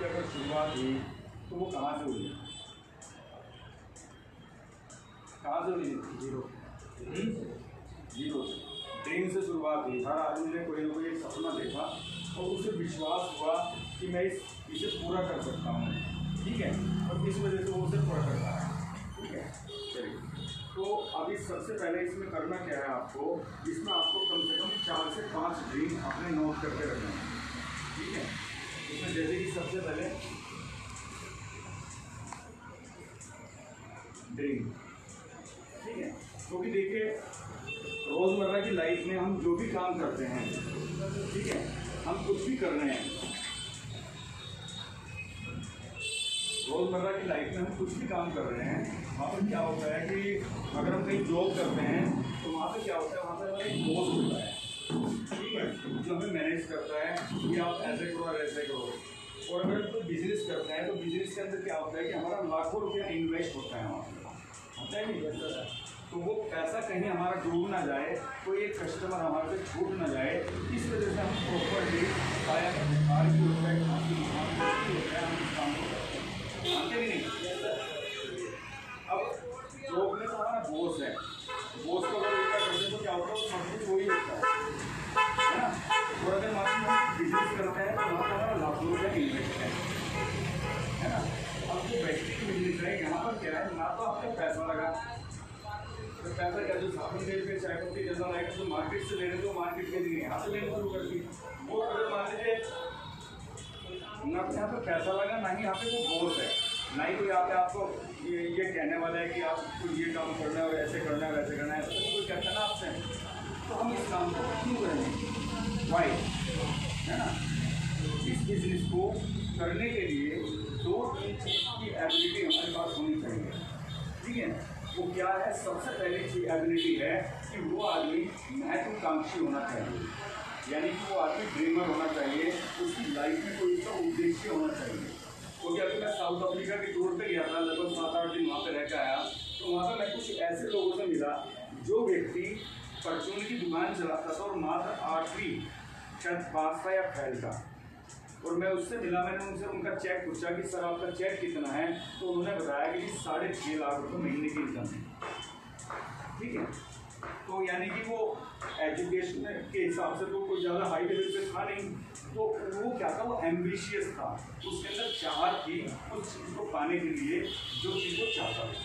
आपकी अगर शुरुआत हुई तो वो कहाँ से हुई, कहाँ से हुई? जीरो से, ड्रीम से शुरुआत हुई। हर आदमी ने कोई ना कोई एक सपना देखा और उसे विश्वास हुआ कि मैं इसे पूरा कर सकता हूँ, ठीक है, और इस वजह से वो उसे पूरा कर रहा है, ठीक है। चलिए, तो अभी सबसे पहले इसमें करना क्या है आपको, इसमें आपको कम से कम 4 से 5 ड्रीम अपने नोट करके रखना है, ठीक है। इसमें जैसे कि सबसे पहले ड्रीम, ठीक है, क्योंकि देखिए रोज़मर्रा की लाइफ में हम जो भी काम करते हैं, ठीक है, हम कुछ भी कर रहे हैं, रोज़मर्रा की लाइफ में हम कुछ भी काम कर रहे हैं, वहाँ पर क्या होता है कि अगर हम कहीं जॉब करते हैं तो वहाँ पे क्या होता है, वहाँ पर हमारा एक बॉस होता है, ठीक है, जो हमें मैनेज करता है कि आप ऐसे करो और ऐसे करो। और अगर कोई बिजनेस करते हैं तो बिजनेस के अंदर क्या होता है कि हमारा लाखों रुपया इन्वेस्ट होता है वहाँ पर, होता है नहीं, तो वो पैसा कहीं हमारा डूब ना जाए, कोई एक कस्टमर हमारे से छूट ना जाए, इस वजह से हम प्रॉपरली कार की होता है, खांसी होता है, हम इस काम को करते हैं, मानते भी नहीं। अब जॉब में तो हमारा बॉस है, बॉस को अगर उल्टा करते तो क्या होता है, सब कुछ वही होता है ना। और अगर मान लीजिए हम बिजनेस करते हैं तो वहाँ पर हमारा लाखों रुपया इन्वेस्ट है ना। अब जो व्यक्ति की बिजनेस है यहाँ पर क्या है, ना तो आपका पैसा लगा, तो पैसा क्या जो साबुन तेल पे चाय पत्ती जैसा लाएगा तो मार्केट से ले रहे तो मार्केट के लिए यहाँ से लेना शुरू कर दी। वो अगर मान लीजिए ना तो यहाँ पे पैसा लगा, ना ही यहाँ पे कोई बॉस है, ना ही कोई यहाँ पे आपको ये कहने वाला है कि आपको ये काम करना है और ऐसे करना है वैसे करना है, तो कोई कहता है ना आपसे, तो हम इस काम को क्यों करेंगे, वाई, है ना। इस बिजनेस को करने के लिए 2-3 चीज़ की एबिलिटी हमारे पास होनी चाहिए, ठीक है। वो क्या है, सबसे पहली चीज एबिलिटी है कि वो आदमी महत्वाकांक्षी होना चाहिए, यानी कि वो आदमी ड्रीमर होना चाहिए, उसकी लाइफ में कोई उसका उद्देश्य होना चाहिए। क्योंकि अभी मैं साउथ अफ्रीका की टूर पे गया था, लगभग 7-8 दिन वहाँ पे रह के आया, तो वहाँ पे मैं कुछ ऐसे लोगों से मिला जो व्यक्ति परचून की दुकान चलाता था और मात्र 8वीं छत पास था या फैल था, और मैं उससे मिला, मैंने उनसे उनका चेक पूछा कि सर आपका चेक कितना है, तो उन्होंने बताया कि 6.5 लाख रुपये महीने की इनकम है, ठीक है। तो यानी कि वो एजुकेशन के हिसाब से तो कोई ज़्यादा हाई लेवल पे था नहीं, तो वो क्या था, वो एम्बिशियस था, उसके अंदर चाहत थी उस चीज़ को पाने के लिए जो चीज़ को चाहता था,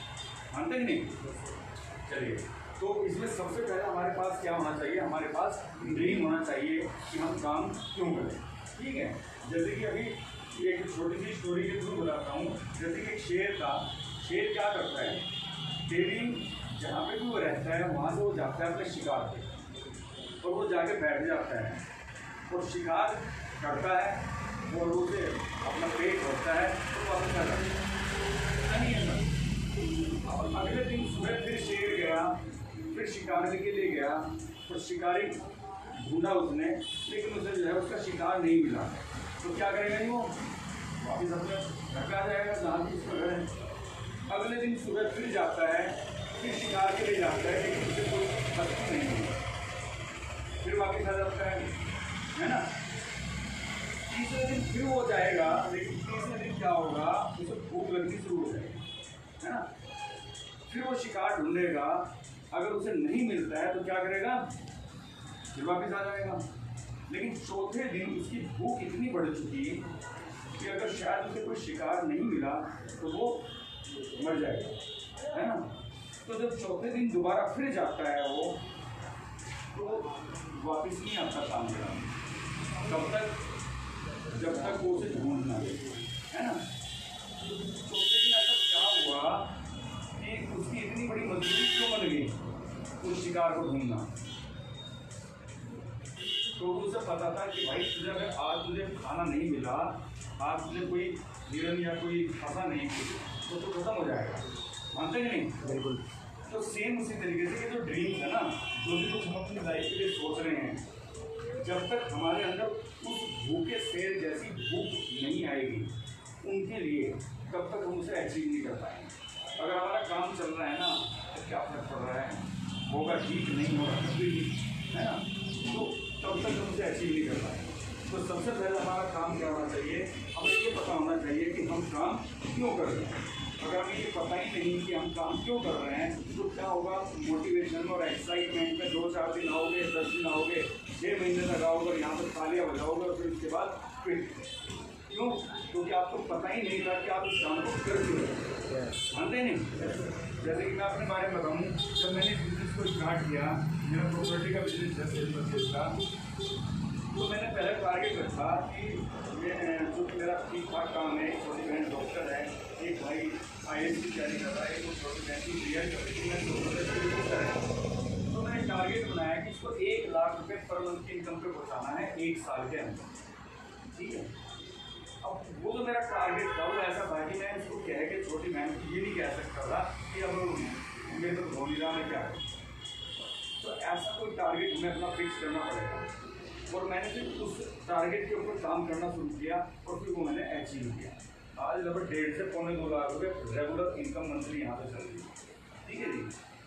मानते नहीं। चलिए, तो इसमें सबसे पहले हमारे पास क्या होना चाहिए, हमारे पास ड्रीम होना चाहिए कि हम काम क्यों करें, ठीक है। जैसे कि अभी एक छोटी सी स्टोरी के थ्रू बताता हूँ। जैसे कि एक शेर था, शेर क्या करता है, डेली जहाँ पे भी वो रहता है वहाँ से वो जाता है अपने शिकार पे, और वो जाके बैठ जाता है और शिकार करता है और उसे अपना पेट भरता है तो वापस आ जाता है, नहीं है। और अगले दिन सुबह फिर शेर गया, फिर शिकार लेके ले गया, और शिकारी ढूंढा उसने, लेकिन उसे जो है उसका शिकार नहीं मिला, तो क्या करेगा नहीं, वो वापिस अपने घर पे आ जाएगा जहाँ भी उसका घर है। अगले दिन सुबह फिर जाता है, फिर शिकार के लिए जाता है, लेकिन उसे कोई वस्तु नहीं मिली, फिर वापिस आ जाता है ना। तीसरे दिन फिर वो जाएगा, लेकिन तीसरे दिन क्या होगा, उसे भूख लगनी शुरू हो जाएगी, है ना। फिर वो शिकार ढूंढेगा, अगर उसे नहीं मिलता है तो क्या करेगा, फिर वापिस आ जाएगा। लेकिन चौथे दिन उसकी भूख इतनी बढ़ चुकी कि अगर शायद उसे कोई शिकार नहीं मिला तो वो मर जाएगा, है ना। तो जब चौथे दिन दोबारा फिर जाता है वो, तो वापिस नहीं आता काम करना, कब तक, जब तक वो उसे ढूंढना है ना। चौथे दिन ऐसा क्या हुआ कि उसकी इतनी बड़ी मजबूरी क्यों बन गई उस शिकार को ढूंढना। तो उसे पता था कि भाई तुझे अगर आज तुझे खाना नहीं मिला, आज तुझे कोई हिरन या कोई फंसा नहीं तो तू खत्म हो जाएगा, मानते कि नहीं। बिल्कुल। तो सेम उसी तरीके से ये जो ड्रीम्स है ना, जो भी कुछ हम अपनी लाइफ के लिए सोच रहे हैं, जब तक हमारे अंदर उस भूखे शेर जैसी भूख नहीं आएगी उनके लिए, तब तक हम उसे अचीव नहीं कर पाएंगे। अगर हमारा काम चल रहा है ना तो क्या फर्क पड़ रहा है, होगा ठीक नहीं होगा कभी, है ना, तो तब तक हम उसे अचीव नहीं कर पाएंगे। तो सबसे पहले हमारा काम क्या होना चाहिए, हमें ये पता होना हम काम क्यों कर रहे हैं। अगर हमें ये पता ही नहीं कि हम काम क्यों कर रहे हैं तो क्या होगा, मोटिवेशन और एक्साइटमेंट में 2-4 दिन आओगे, 10 दिन आओगे, 6 महीने तक आओगे, यहाँ पर तालियां बजाओगे और फिर उसके बाद फिर क्यों, क्योंकि आपको पता ही नहीं था कि आप इस काम को कर क्यों रहे हैं। मानते नहीं। जैसे कि मैं अपने बारे में बताऊँ, जब मैंने इस बिजनेस को स्टार्ट किया, मेरा प्रॉपर्टी का बिजनेस है, सेल परचेज का, तो मैंने पहले टारगेट रखा कि मैं जो मेरा ठीक ठाक काम है, छोटी बहन डॉक्टर है, एक भाई IAS की तैयारी कर रहा है, एक छोटी बहन की क्लियर कर रही है, तो मैंने टारगेट बनाया कि इसको 1 लाख रुपये पर मंथ की इनकम पे पहुँचाना है 1 साल के अंदर। ठीक है, अब वो जो मेरा टारगेट था वो ऐसा था कि मैं इसको कह के छोटी बहन को ये नहीं कह सकता था कि अब मेरे तो हो नहीं रहा, मैं क्या करूँ। तो ऐसा कोई टारगेट हमें अपना फिक्स करना पड़ेगा और मैंने फिर उस टारगेट के ऊपर काम करना शुरू किया और फिर वो मैंने अचीव किया। आज लगभग 1.5 से पौने 2 लाख रुपये रेगुलर इनकम मंथली यहाँ पे चल रही है। ठीक है जी।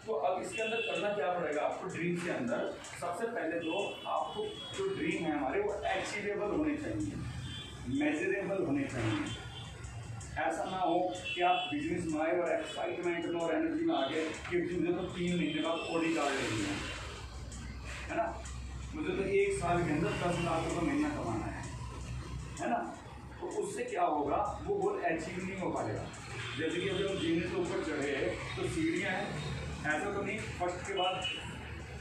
तो अब इसके अंदर करना क्या पड़ेगा आपको, ड्रीम के अंदर सबसे पहले तो आपको जो ड्रीम है हमारे वो अचीवेबल होने चाहिए, मेजरेबल होने चाहिए। ऐसा ना हो कि आप बिजनेस में आए और एक्साइटमेंट में और एनर्जी में आ गए कि मुझे तो 3 महीने बाद ऑडी कार्ड लेनी है ना, मुझे तो 1 साल के अंदर 10 लाख रुपये महीना कमाना है ना। तो उससे क्या होगा, वो गोल अचीव नहीं हो पाएगा। जैसे कि अगर हम जीने के ऊपर चढ़े तो सीढ़ियाँ हैं, ऐसा तो नहीं फर्स्ट के बाद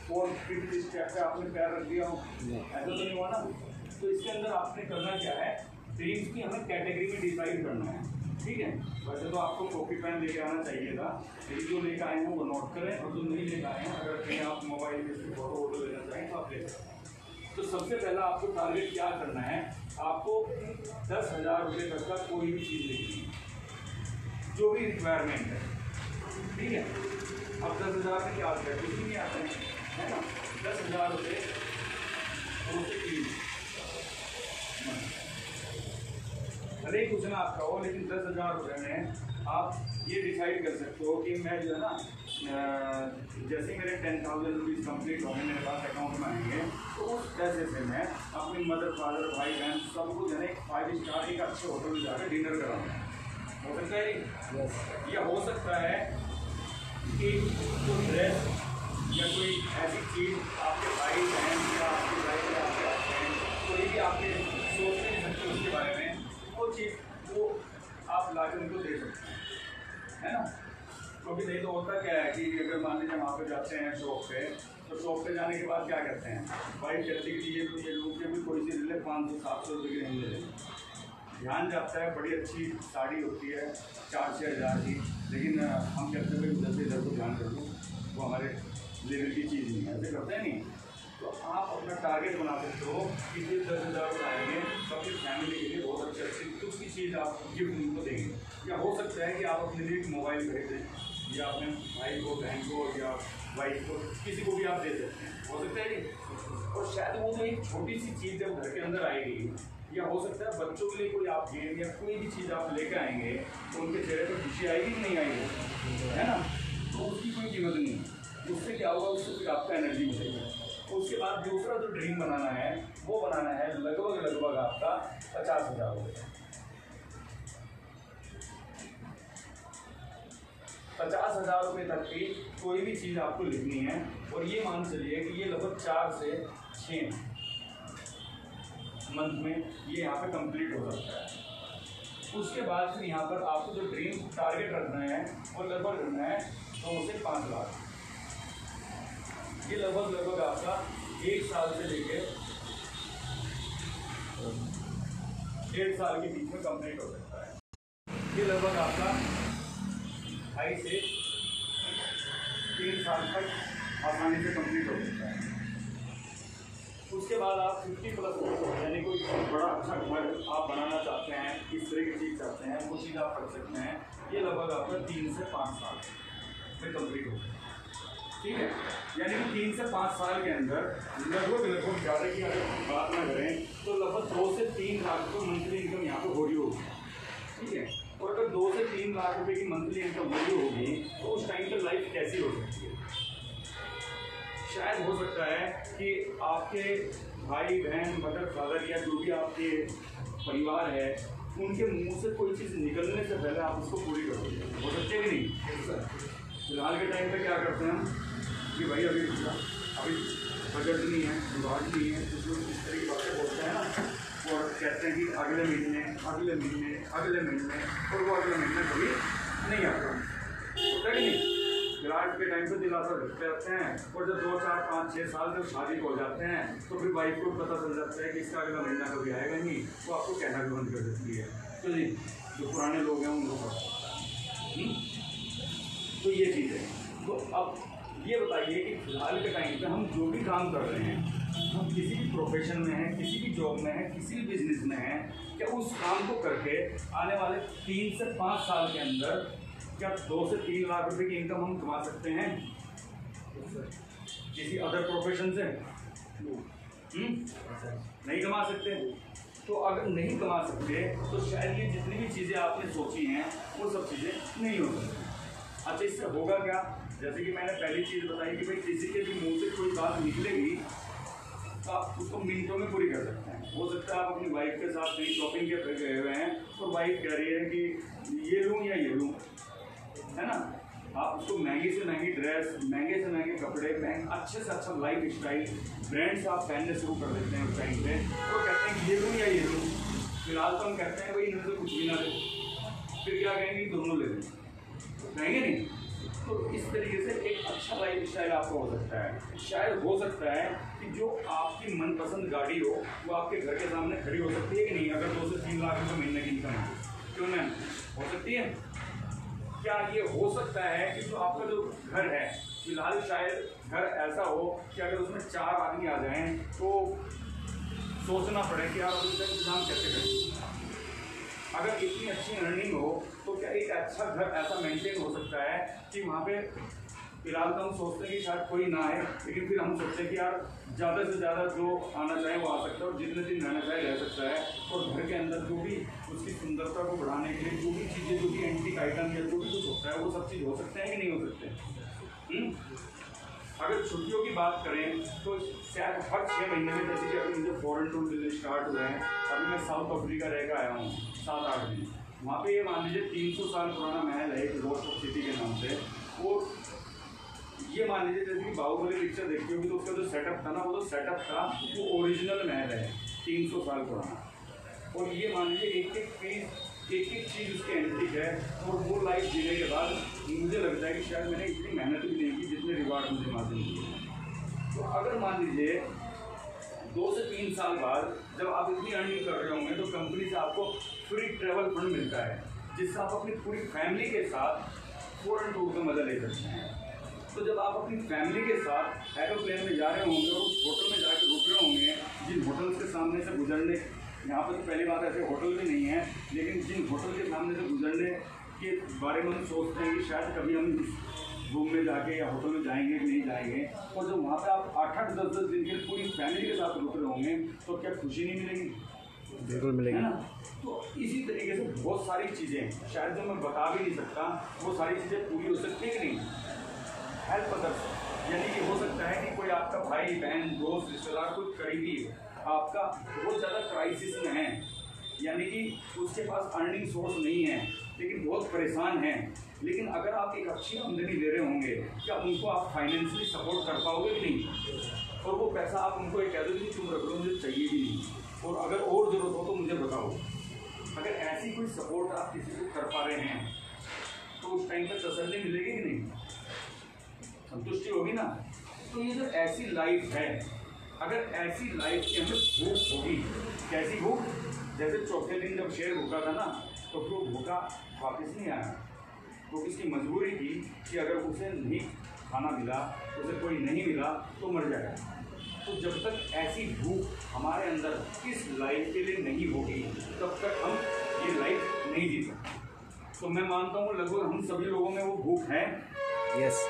4th 5th स्टेप पे आपने पैर रख दिया हो, ऐसा तो नहीं हुआ ना। तो इसके अंदर आपने करना क्या है, ड्रीम्स की हमें कैटेगरी में डिसाइड करना है। ठीक है, वैसे तो आपको कॉपी पेन लेके आना चाहिए था, लेकिन जो लेकर आए हैं वो नोट करें और जो नहीं लेकर आए हैं अगर कहीं आप मोबाइल में इसकी फोटो वोटो लेना चाहें तो आप ले सकते हैं। तो सबसे पहला आपको टारगेट क्या करना है, आपको 10,000 रुपये तक का कोई भी चीज़ लेनी है, जो भी रिक्वायरमेंट है। ठीक है, अब 10,000 में क्या आता है, कुछ भी नहीं आता है ना। 10,000 रुपये भले ही कुछ ना आपका हो, लेकिन 10,000 रुपये में आप ये डिसाइड कर सकते हो कि मैं जो है ना, जैसे मेरे 10,000 रुपीज़ कम्प्लीट होंगे मेरे पास अकाउंट में आएंगे, तो उस पैसे से मैं अपनी मदर फादर भाई बहन सबको जो है 5 स्टार एक अच्छे होटल में जाकर डिनर कराऊंगा। हो सकता है या हो सकता है कि कोई ड्रेस या कोई ऐसी चीज़ आपके भाई बहन या आपके भाई या आपके हस्बैंड कोई भी आपके सोच नहीं सकते उसके बारे में, वो चीज़ वो आप ला के उनको दे सकते हैं, है ना। क्योंकि नहीं तो होता क्या है कि अगर मान लीजिए वहाँ पे जाते हैं शॉप पे, तो शॉप पे जाने के बाद क्या करते हैं, भाई कहते हैं कि ये लोग के भी कोई चीज़ ले 500-700 रुपये की नहीं ले लेते। ध्यान जाता है, बड़ी अच्छी साड़ी होती है 4-6 हज़ार की, लेकिन हम कहते हैं भाई उधर से इधर को ध्यान कर लो, वो हमारे लेवल की चीज़ नहीं है, ऐसे करते हैं नहीं। तो आप अपना टारगेट बना सकते हो कि ये 10,000 रुपये आएंगे तो अपनी फैमिली के लिए बहुत अच्छी कुछ की चीज़ आप गिफ्ट उनको देंगे। या हो सकता है कि आप अपने लिए एक मोबाइल खरीद दें, या अपने भाई को बहन को या वाइफ को किसी को भी आप दे सकते हैं, हो सकता है नहीं। और शायद वो जो एक छोटी सी चीज़ जब घर के अंदर आएगी, या हो सकता है बच्चों के लिए कोई आप गेम या कोई भी चीज़ आप लेकर आएंगे तो उनके चेहरे पर खुशी आएगी कि नहीं आएगी, है ना। तो उसकी कोई कीमत नहीं है, उससे क्या होगा, उससे फिर आपका एनर्जी मिलेगी। उसके बाद दूसरा जो ड्रीम बनाना है वो बनाना है लगभग आपका 50,000 रुपये। 50,000 रुपये तक की कोई भी चीज़ आपको लिखनी है और ये मान चलिए कि ये लगभग 4 से 6 मंथ में ये यहाँ पे कंप्लीट हो सकता है। उसके बाद फिर यहाँ पर आपको जो ड्रीम टारगेट रखना है वो लगभग रखना है 2 से 5 लाख। ये लगभग आपका 1 साल से लेके 1.5 साल के बीच में कंप्लीट हो सकता है। ये लगभग आपका 2.5 से 3 साल तक आसानी से कंप्लीट हो सकता है। उसके बाद आप 50+ यानी कोई बड़ा अच्छा घर आप बनाना चाहते हैं, इस तरह की चीज़ चाहते हैं, वो चीज़ आप कर सकते हैं। ये लगभग आपका 3 से 5 साल में कंप्लीट हो सकता है। ठीक है, यानी कि 3 से 5 साल के अंदर लगभग ज़्यादा की अगर बात ना करें तो लगभग 2 से 3 लाख रुपये मंथली इनकम यहाँ पर हो रही होगी। ठीक है, और अगर 2 से 3 लाख रुपये की मंथली इनकम हो रही होगी तो उस टाइम पर लाइफ कैसी हो सकती है। शायद हो सकता है कि आपके भाई बहन मदर फादर या जो भी आपके परिवार है उनके मुंह से कोई चीज़ निकलने से पहले आप उसको पूरी करोगे, हो सकते है कि नहीं? फिलहाल के टाइम पे क्या करते हैं हम कि भाई अभी बजट नहीं है, रिवाज नहीं है, कुछ लोग इस तरह की बातें बोलते हैं ना, और कहते हैं कि अगले महीने और वो अगले महीने कभी नहीं आता, होता कि नहीं? फिलहाल के टाइम पे दिलासा रखते रहते हैं, और जब 2, 4, 5, 6 साल जब शादी हो जाते हैं तो फिर वाइफ को पता चल जाता है कि इसका अगला महीना कभी आएगा नहीं, वो आपको कहना भी बंद कर देती है। तो जी जो पुराने लोग हैं उनको तो ये चीज़ है। तो अब ये बताइए कि फिलहाल के टाइम पे हम जो भी काम कर रहे हैं, हम किसी भी प्रोफेशन में हैं, किसी भी जॉब में हैं, किसी भी बिजनेस में हैं, क्या उस काम को करके आने वाले 3 से 5 साल के अंदर क्या 2 से 3 लाख रुपए की इनकम हम कमा सकते हैं किसी अदर प्रोफेशन से? नहीं कमा सकते। तो अगर नहीं कमा सकते तो शायद ये जितनी भी चीज़ें आपने सोची हैं वो सब चीज़ें नहीं हो सकती। अच्छा, इससे होगा क्या? जैसे कि मैंने पहली चीज़ बताई कि भाई किसी के भी मुंह से कोई बात निकलेगी तो आप उसको मिनटों में पूरी कर सकते हैं। हो सकता है आप अपनी वाइफ के साथ कहीं शॉपिंग के गए हुए हैं और वाइफ कह रही है कि ये लूँ या ये लूँ, है ना? आप उसको महंगी से महंगी ड्रेस, महंगे से महंगे कपड़े, अच्छे से अच्छा लाइफ स्टाइल ब्रांड्स आप पहनने शुरू कर देते हैं उस टाइम पे, तो कहते हैं ये लूँ या ये लूँ। फिलहाल तो हम कहते हैं भाई इनमें से कुछ भी ना ले, फिर क्या कहेंगे दोनों ले लें, कहेंगे नहीं? तो इस तरीके से एक अच्छा लाइफ स्टाइल आपका हो सकता है। शायद हो सकता है कि जो आपकी मनपसंद गाड़ी हो वो आपके घर के सामने खड़ी हो सकती है कि नहीं, अगर 2 से 3 लाख रुपये महीने की इनकम है, क्यों मैम? हो सकती है। क्या ये हो सकता है कि जो आपका जो घर है फिलहाल शायद घर ऐसा हो कि अगर उसमें 4 आदमी आ जाएं तो सोचना पड़े कि आप उसका इंतजाम कैसे करें? अगर इतनी अच्छी अर्निंग हो तो क्या एक अच्छा घर ऐसा मेंटेन हो सकता है कि वहाँ पे फिलहाल तो हम सोचते हैं कि शायद कोई ना आए, लेकिन फिर हम सोचते हैं कि यार ज़्यादा से ज़्यादा जो आना चाहे वो आ सकता है और जितने दिन रहना चाहे रह सकता है, और घर के अंदर जो भी उसकी सुंदरता को बढ़ाने के लिए जो भी चीज़ें, जो भी एंटीक आइटम या जो भी कुछ होता है वो सब चीज़ हो सकते हैं कि नहीं हो सकते? अगर छुट्टियों की बात करें तो शायद हर 6 महीने में, जैसे कि अभी मुझे फॉरेन टूर मिलने स्टार्ट हुए हैं, अभी मैं साउथ अफ्रीका रह कर आया हूँ 7-8 दिन। वहाँ पे ये मान लीजिए 300 साल पुराना महल है एक रोस्ट ऑफ सिटी के नाम से। वो ये मान लीजिए जैसे कि बाहुबली पिक्चर देखी होगी तो उसका जो सेटअप था ना, वो जो सेटअप था वो ओरिजिनल महल है 300 साल पुराना। और ये मान लीजिए एक चीज़ उसकी एंटीक है, और वो लाइफ जीने के बाद मुझे लगता है कि शायद मैंने इतनी मेहनत भी नहीं की जितने रिवार्ड मुझे मालूम दिए। तो अगर मान लीजिए 2 से 3 साल बाद जब आप इतनी अर्निंग कर रहे होंगे तो कंपनी से आपको फ्री ट्रैवल फंड मिलता है, जिससे आप अपनी पूरी फैमिली के साथ फॉरेन टूर का मजा ले सकते हैं। तो जब आप अपनी फैमिली के साथ एरोप्लेन में जा रहे होंगे और उस होटल में जाकर रुक रहे होंगे, जिन होटल्स के सामने से गुजरने, यहाँ पर तो पहली बात ऐसे होटल भी नहीं है, लेकिन जिन होटल के सामने से गुजरने के बारे में हम सोचते हैं कि शायद कभी हम रूम में जाके या होटल में जाएंगे कि नहीं जाएंगे, और जब वहाँ पे आप 8-8, 10-10 दिन के पूरी फैमिली के साथ रुक रहे होंगे तो क्या खुशी नहीं मिलेगी? बिल्कुल मिलेगी, है ना? तो इसी तरीके से बहुत सारी चीज़ें शायद जो मैं बता भी नहीं सकता, वो सारी चीज़ें पूरी हो सकती है कि नहीं? हेल्प अदर्स, यानी कि हो सकता है कि कोई आपका भाई बहन दोस्त रिश्तेदार कोई करीबी आपका बहुत ज़्यादा क्राइसिस में है, यानी कि उसके पास अर्निंग सोर्स नहीं है लेकिन बहुत परेशान है, लेकिन अगर आप एक अच्छी आमदनी ले रहे होंगे क्या उनको आप फाइनेंशियली सपोर्ट कर पाओगे कि नहीं? और वो पैसा आप उनको एक कह दो कि तुम रख लो, मुझे चाहिए भी नहीं, और अगर और ज़रूरत हो तो मुझे बताओ। अगर ऐसी कोई सपोर्ट आप किसी को कर पा रहे हैं तो उस टाइम पर तसल्ली मिलेगी कि नहीं? संतुष्टि होगी ना? तो ये जो ऐसी लाइफ है, अगर ऐसी लाइफ के अंदर भूख होगी, कैसी भूख? जैसे चौथे दिन जब शेर भूखा था ना, तो फिर वो भूखा वापस नहीं आया, तो उसकी मजबूरी थी कि अगर उसे नहीं खाना मिला, उसे कोई नहीं मिला तो मर जाएगा। तो जब तक ऐसी भूख हमारे अंदर इस लाइफ के लिए नहीं होगी तब तक हम ये लाइफ नहीं जी सकते। तो मैं मानता हूँ लगभग हम सभी लोगों में वो भूख है। यस।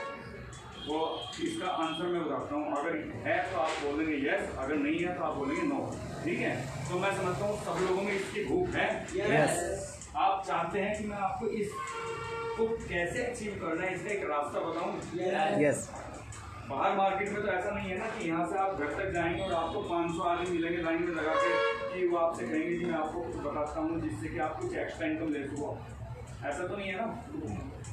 तो इसका आंसर मैं बताता हूँ, अगर है तो आप बोलेंगे यस, अगर नहीं है तो आप बोलेंगे नो, ठीक है? तो मैं समझता हूँ सब लोगों में इसकी भूख है। यस। आप चाहते हैं कि मैं आपको इसको कैसे अचीव करना है इसका एक रास्ता बताऊँ? यस। बाहर मार्केट में तो ऐसा नहीं है ना कि यहाँ से आप घर तक जाएंगे और आपको 500 आदमी मिलेंगे लाइन में लगा के कि वो आपसे कहेंगे कि मैं आपको कुछ बताता हूँ जिससे कि आप कुछ एक्स्ट्रा इनकम ले सको। ऐसा तो नहीं है ना।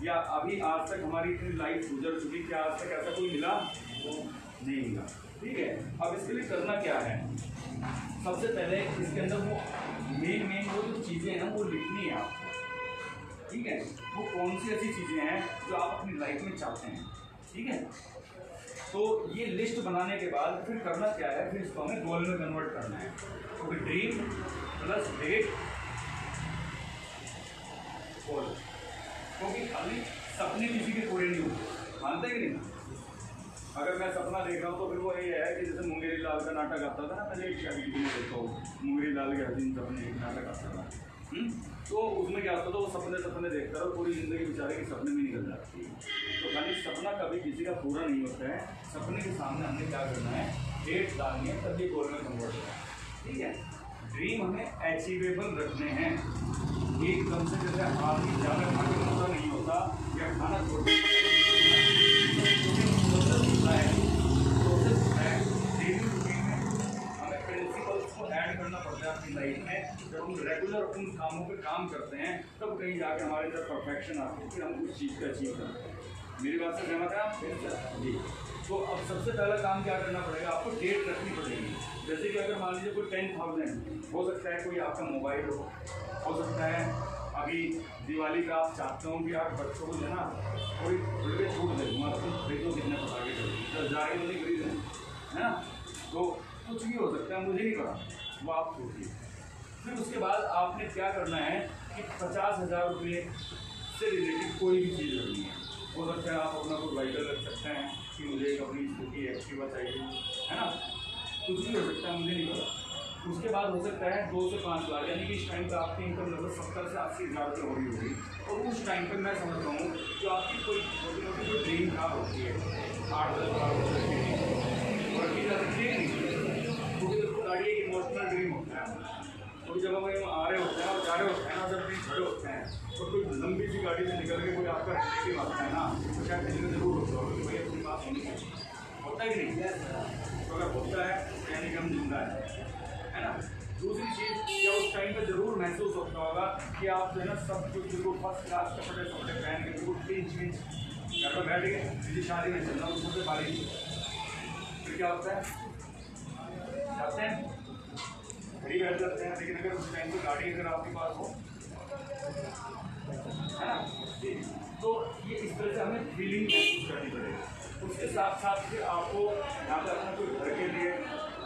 या अभी आज तक हमारी इतनी लाइफ गुजर चुकी कि आज तक ऐसा कोई मिला नहीं मिला। ठीक है, अब इसके लिए करना क्या है, सबसे पहले इसके अंदर वो मेन वो जो चीज़ें हैं ना वो लिखनी है आपको। ठीक है, वो कौन सी ऐसी चीज़ें हैं जो आप अपनी लाइफ में चाहते हैं। ठीक है, तो ये लिस्ट बनाने के बाद फिर करना क्या है, फिर इसको हमें गोल में कन्वर्ट करना है। तो ड्रीम प्लस डेट गोल, क्योंकि खाली सपने किसी के पूरे नहीं होते, मानते कि नहीं। अगर मैं सपना देख रहा हूँ तो फिर वो ये है कि जैसे मुंगेरी लाल का नाटक आता था ना, पहले एक शादी में देखता हूँ, मुंगेरी लाल के हसीन सपने एक नाटक आता था। तो उसमें क्या होता था, वो सपने देखता रहो, पूरी जिंदगी बेचारे के सपने में निकल जाती है। तो खाली सपना कभी किसी का पूरा नहीं होता है। सपने के सामने हमने क्या करना है, डेट डालनी है, तब ये गोल में कन्वर्ट होगा। ठीक है, ड्रीम हमें अचीवेबल रखने हैं। एकदम से जैसे आदमी ज़्यादा खाने पूरा नहीं होता या खाना छोटे ऐड करना पड़ता है अपनी लाइफ में। जब हम रेगुलर उन कामों पे काम करते हैं तब कहीं जाके हमारे अंदर परफेक्शन आती है, फिर हम उस चीज़ का अचीव करते हैं। मेरी बात से सहमत है आप जी। तो अब सबसे पहला काम क्या करना पड़ेगा, आपको डेट रखनी पड़ेगी। जैसे कि अगर मान लीजिए कोई 10,000 हो सकता है, कोई आपका मोबाइल हो सकता है। अभी दिवाली का आप चाहते हो कि आप बच्चों को जो है ना कोई थोड़ी छूट दे दूँगा, तो खरीदो कितने पटाखे खरीदो, जाके तो नहीं खरीदें, है ना। तो कुछ भी हो सकता है, मुझे नहीं पता, वो आप सोचिए। फिर उसके बाद आपने क्या करना है कि 50,000 रुपये से रिलेटेड कोई भी चीज़ रखनी है। हो सकता है आप अपना कोई वाइटर रख सकते हैं कि मुझे एक अपनी स्कूटी एक्टिवा चाहिए, है ना, कुछ भी हो सकता है, मुझे नहीं पता। उसके बाद हो सकता है 2 से 5 लाख, यानी कि इस टाइम पर आपकी इनकम लगभग 70 से 80,000 रुपये हो रही होगी। और उस टाइम पर मैं समझता हूँ जो आपकी कोई छोटी मोटी कोई ड्रीम कार होती है 8-10 लाख गाड़ी एक इमोशनल ड्रीम होता है। कोई जगह में आ रहे होते हैं और जा रहे होते हैं ना, जब कहीं खड़े होते हैं और कोई लंबी सी गाड़ी से निकल के कोई आपका रिलेटिव आता है ना, तो शायद किसी में जरूर होता होगा कोई अपनी बात होता है कि नहीं। तो अगर होता है यानी कि हम जिंदा है ना। दूसरी चीज़ क्या उस टाइम पर जरूर महसूस होता होगा कि आप जो है ना सब कुछ जो फर्स्ट क्लास कपड़े पहन के बिल्कुल पिंच घर पर बैठ गए, किसी शादी में चलना उसको से बारी। फिर क्या होता है, जाते हैं घड़ी बैठ जाते हैं, लेकिन अगर उस टाइम पर गाड़ी अगर आपके पास हो, है ना, तो ये इस तरह से हमें फीलिंग महसूस करनी पड़ेगी। उसके साथ साथ फिर आपको यहाँ पर अपना कोई घर के लिए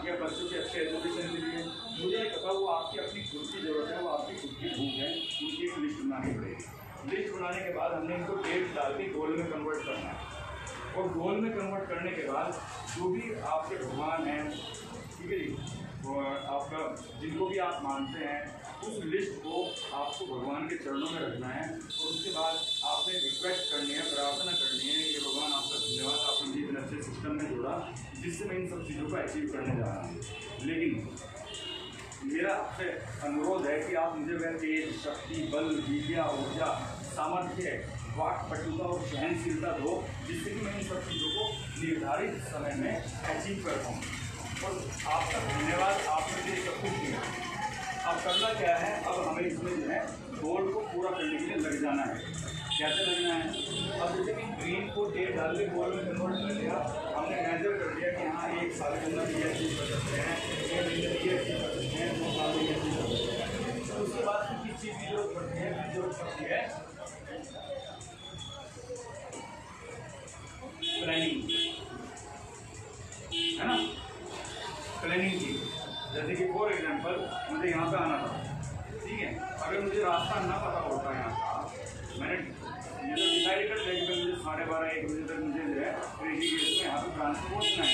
या बच्चों के अच्छे एजुकेशन के लिए, मुझे नहीं पता, वो आपकी अपनी खुद की ज़रूरत है, वो आपकी खुद की भूख है, उनकी एक लिस्ट बनानी पड़ेगी। लिस्ट बनाने के बाद हमने इनको डेट डाल के गोल में कन्वर्ट करना है। और गोल में कन्वर्ट करने के बाद जो भी आपके भगवान हैं, ठीक है जी, आपका जिनको भी आप मानते हैं, उस लिस्ट को आपको भगवान के चरणों में रखना है। और उसके बाद आपने रिक्वेस्ट करनी है, प्रार्थना करनी है कि भगवान आपका धन्यवाद, आपने मुझे इतने अच्छे सिस्टम में जोड़ा जिससे मैं इन सब चीज़ों को अचीव करने जा रहा हूँ। लेकिन मेरा आपसे अनुरोध है कि आप मुझे वह तेज, शक्ति, बल, विद्या, ऊर्जा, सामर्थ्य, वाक पटुता और सहनशीलता दो जिससे कि मैं इन सब चीज़ों को निर्धारित समय में अचीव कर पाऊँ। और आपका धन्यवाद, आपने मुझे सब कुछ दिया। अब करना क्या है, अब हमें इसमें जो है गोल को पूरा करने के लिए लग जाना है। कैसे लगना है, अब जैसे कि ड्रीम को डेट डाल के गोल में कन्वर्ट कर दिया, हमने मेजर कर दिया कि हाँ 1 साल के अंदर ये अचीव कर सकते हैं, 6 महीने ये अचीव कर सकते हैं, 2 साल में ये अचीव कर सकते हैं। तो उसके बाद किस चीज़ की जरूरत पड़ती है, जरूरत पड़ती है प्लानिंग, है ना, प्लानिंग की। जैसे कि फॉर एग्जांपल मुझे यहाँ पे आना था, ठीक है, अगर मुझे रास्ता ना पता होता है यहाँ का, मैंने ये तो डिसाइड कर लिया कि मुझे 12:30-1 बजे तक मुझे जो है ऋषिकेश में यहाँ पे ब्रांच पहुँचना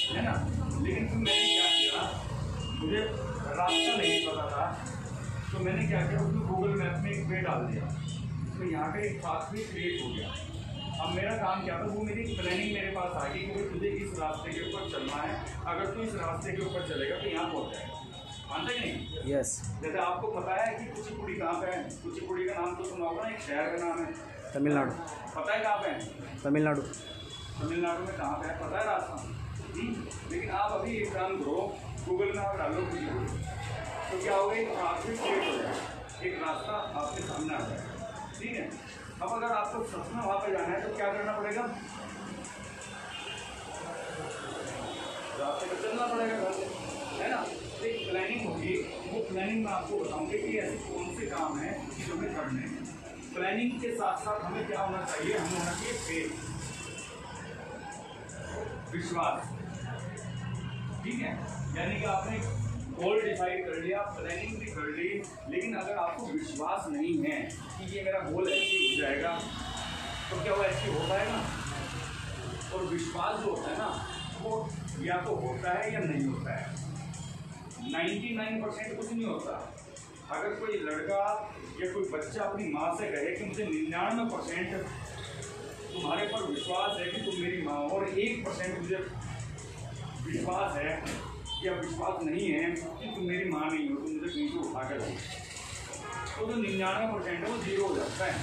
है ना। लेकिन फिर मैंने क्या किया, मुझे रास्ता नहीं पता था, तो मैंने क्या किया, उसमें गूगल मैप में एक पे डाल दिया, तो यहाँ का एक पाथवे क्रिएट हो गया। अब मेरा काम क्या था, वो मेरी प्लानिंग मेरे पास आ गई कि भाई तुझे इस रास्ते के ऊपर चलना है, अगर तू इस रास्ते के ऊपर चलेगा तो यहाँ पहुँच जाएगा। मानते कि नहीं? यस। जैसे आपको पता है कि कुचिपुड़ी कहाँ पे है, कुचिपुड़ी का नाम तो सुना होगा ना, एक शहर का नाम है, तमिलनाडु। पता है कहाँ पे है? तमिलनाडु। तमिलनाडु में कहाँ पे है पता है रास्ता? लेकिन आप अभी एक काम करो, गूगल में आप डालो तो क्या होगा, आपसे क्रिएट हो जाएगा, एक रास्ता आपके सामने आ जाएगा। ठीक है, अब अगर आपको सच में वहाँ पे जाना है तो क्या करना पड़ेगा, रास्ते पर चलना पड़ेगा घर से, है ना। एक प्लानिंग होगी, वो प्लानिंग में आपको बताऊंगे कि ऐसे कौन से काम हैं जो हमें करने हैं। प्लानिंग के साथ साथ हमें क्या होना चाहिए, हमें होना चाहिए फेथ, विश्वास। ठीक है, यानी कि आपने गोल डिसाइड कर लिया, प्लानिंग भी कर ली, लेकिन अगर आपको विश्वास नहीं है कि ये मेरा गोल अचीव हो जाएगा तो क्या वो अचीव हो पाएगा? और विश्वास जो होता है ना, वो या तो होता है या नहीं होता है। 99% कुछ नहीं होता। अगर कोई लड़का या कोई बच्चा अपनी माँ से कहे कि मुझे 99% तुम्हारे पर विश्वास है कि तुम मेरी माँ, और 1% मुझे विश्वास है या विश्वास नहीं है कि तुम मेरी माँ नहीं हो, तुम मुझे कहीं से उठा कर लो, तो जो 99% है वो 0 हो जाता है।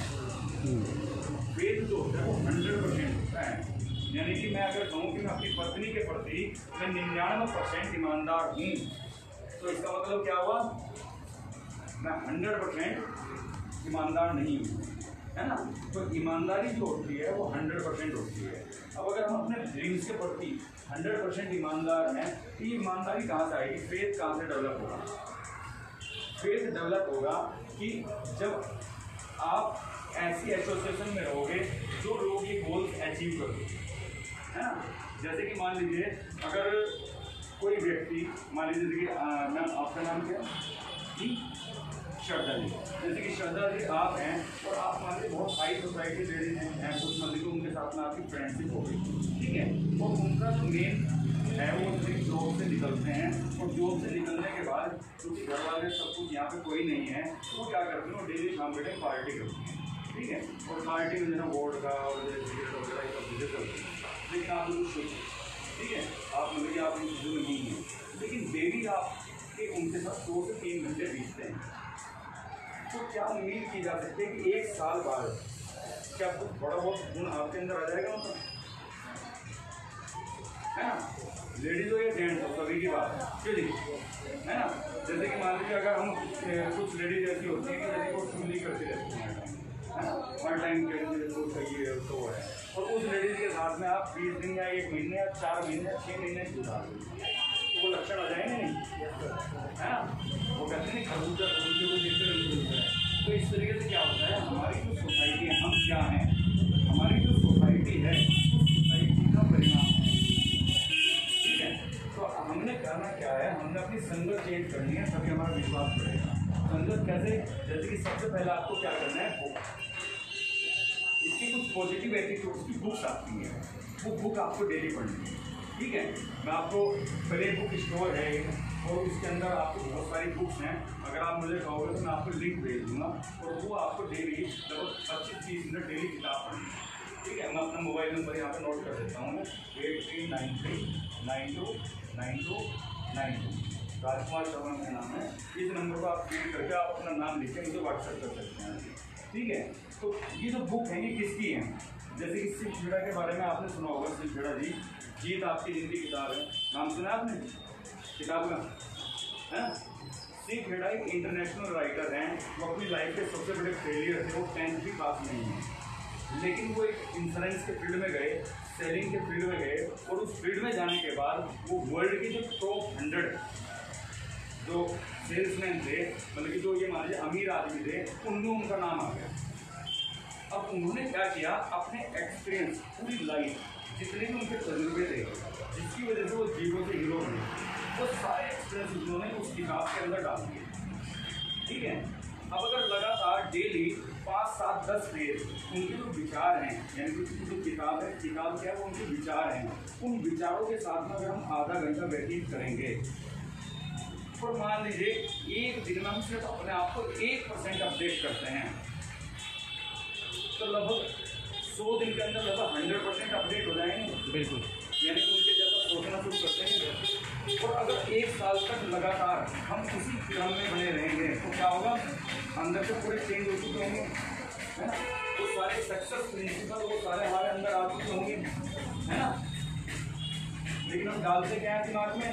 फेथ जो होता है वो 100% होता है। यानी कि मैं अगर कहूँ कि मैं अपनी पत्नी के प्रति मैं 99% ईमानदार हूँ, तो इसका मतलब क्या हुआ, मैं 100% ईमानदार नहीं हूँ, है ना। तो ईमानदारी जो होती है वो 100% होती है। अब अगर हम अपने ड्रीम्स के प्रति 100% ईमानदार हैं तो ये ईमानदारी कहाँ से आएगी, फेथ कहाँ से डेवलप होगा? फेथ डेवलप होगा कि जब आप ऐसी एसोसिएशन में रहोगे जो लोग ये गोल्स अचीव कर दें, है ना। जैसे कि मान लीजिए अगर कोई व्यक्ति, मान लीजिए कि मैम आपका नाम क्या जी? श्रद्धा जी। जैसे कि श्रद्धा जी आप हैं और आप मान लीजिए बहुत हाई सोसाइटी लेडीज हैं, कुछ मान लीजिए उनके साथ में आपकी फ्रेंडशिप हो गई, ठीक है, और उनका जो मेन है वो जॉब से निकलते हैं, और जॉब से निकलने के बाद क्योंकि घर वाले सब कुछ यहाँ पे कोई नहीं है, तो वो क्या करते हैं, वो डेली शाम के टाइम पार्टी करती हैं, ठीक है, और पार्टी में जो है वोट का और सिगरेट वगैरह ये सब चीज़ें करते हैं। लेकिन आप लोग सोच, ठीक है, आप मतलब कि आप इन चीज़ों में नहीं हैं, लेकिन डेली आपके उनके साथ 2 से 3 घंटे बीतते हैं, तो क्या उम्मीद की जा सकती है कि 1 साल बाद क्या कुछ बड़ा बहुत गुण आपके अंदर आ जाएगा, मतलब है ना। लेडीज हो या जेंट्स हो, सभी की बात क्यों जी, है ना। जैसे कि मान लीजिए अगर हम कुछ लेडीज ऐसी होती है कि जैसे वो चुगली करती रहती हैं, है ना, हर टाइम के लिए तो सही है तो है, और उस लेडीज के साथ में आप 20 दिन या 1 महीने या 4 महीने या 6 महीने गुजार देंगे, तो वो लक्षण आ जाएंगे नहीं, है ना। वो कहते हैं खरबूजा खरबूजे को देखते रहते हैं। तो इस तरीके से क्या होता है, हमारी जो सोसाइटी है, हम क्या हैं, हमारी जो सोसाइटी है उस सोसाइटी का परिणाम है, ठीक है। तो हमने करना क्या है, हमने अपनी संगत चेंज करनी है, तभी हमारा विश्वास बढ़ेगा। संगत कैसे, जैसे कि सबसे पहले आपको क्या करना है, बुक, इसकी कुछ पॉजिटिव एटीट्यूड्स की बुक्स आती हैं, वो बुक आपको डेली पढ़नी है, ठीक है। मैं आपको प्ले बुक स्टोर है और उसके अंदर आपको बहुत सारी बुक्स हैं, अगर आप मुझे कहोगे तो मैं आपको लिंक भेज दूँगा, और वो आपको डेली लगभग 25-30 मिनट डेली किताब पढ़नी है, ठीक है। मैं अपना मोबाइल नंबर यहाँ पे नोट कर देता हूँ, 8393929292, राजकुमार शर्मा का नाम है। इस नंबर को आप फीड करके आप अपना नाम लिख के मुझे व्हाट्सएप कर सकते हैं, ठीक है। तो ये जो बुक है ये किसकी है, जैसे कि शिव खेड़ा के बारे में आपने सुना होगा, शिव खेड़ा जी, जीत आपकी जिंदगी किताब है, नाम सुना आपने किताब का, है। शिव खेड़ा एक इंटरनेशनल राइटर हैं, वो अपनी लाइफ के सबसे बड़े फेलियर थे, वो 10th भी पास नहीं है, लेकिन वो एक इंश्योरेंस के फील्ड में गए, सेलिंग के फील्ड में गए, और उस फील्ड में जाने के बाद वो वर्ल्ड के जो टॉप 100 जो सेल्समैन थे, मतलब कि जो ये मान लीजिए अमीर आदमी थे, उनमें उनका नाम आ गया। अब उन्होंने क्या किया, अपने एक्सपीरियंस पूरी लाइफ जितने भी उनके तजुर्बे थे, जिसकी वजह से वो जीरो से हीरो बने, वो सारे एक्सपीरियंस उन्होंने उस किताब के अंदर डाल दिए, ठीक है। अब अगर लगातार डेली 5, 7, 10 पेज उनके जो विचार हैं, यानी कि उनकी जो किताब है, किताब क्या है, वो उनके विचार हैं, उन विचारों के साथ में अगर हम आधा घंटा व्यतीत करेंगे, और मान लीजिए एक दिन में हम सिर्फ अपने आप को 1% अपडेट करते हैं, तो लगभग 100 दिन के अंदर लगभग 100% अपडेट हो जाएंगे, बिल्कुल, यानी कि उनके जैसा सोचना शुरू करते हैं। और अगर 1 साल तक लगातार हम उसी क्रम में बने रहेंगे तो क्या होगा, अंदर से पूरे चेंज हो चुके होंगे, है ना। वो सारे सक्सेस प्रिंसिपल वो सारे हमारे अंदर आ चुके होंगे, है ना। लेकिन हम डालते क्या है दिमाग में,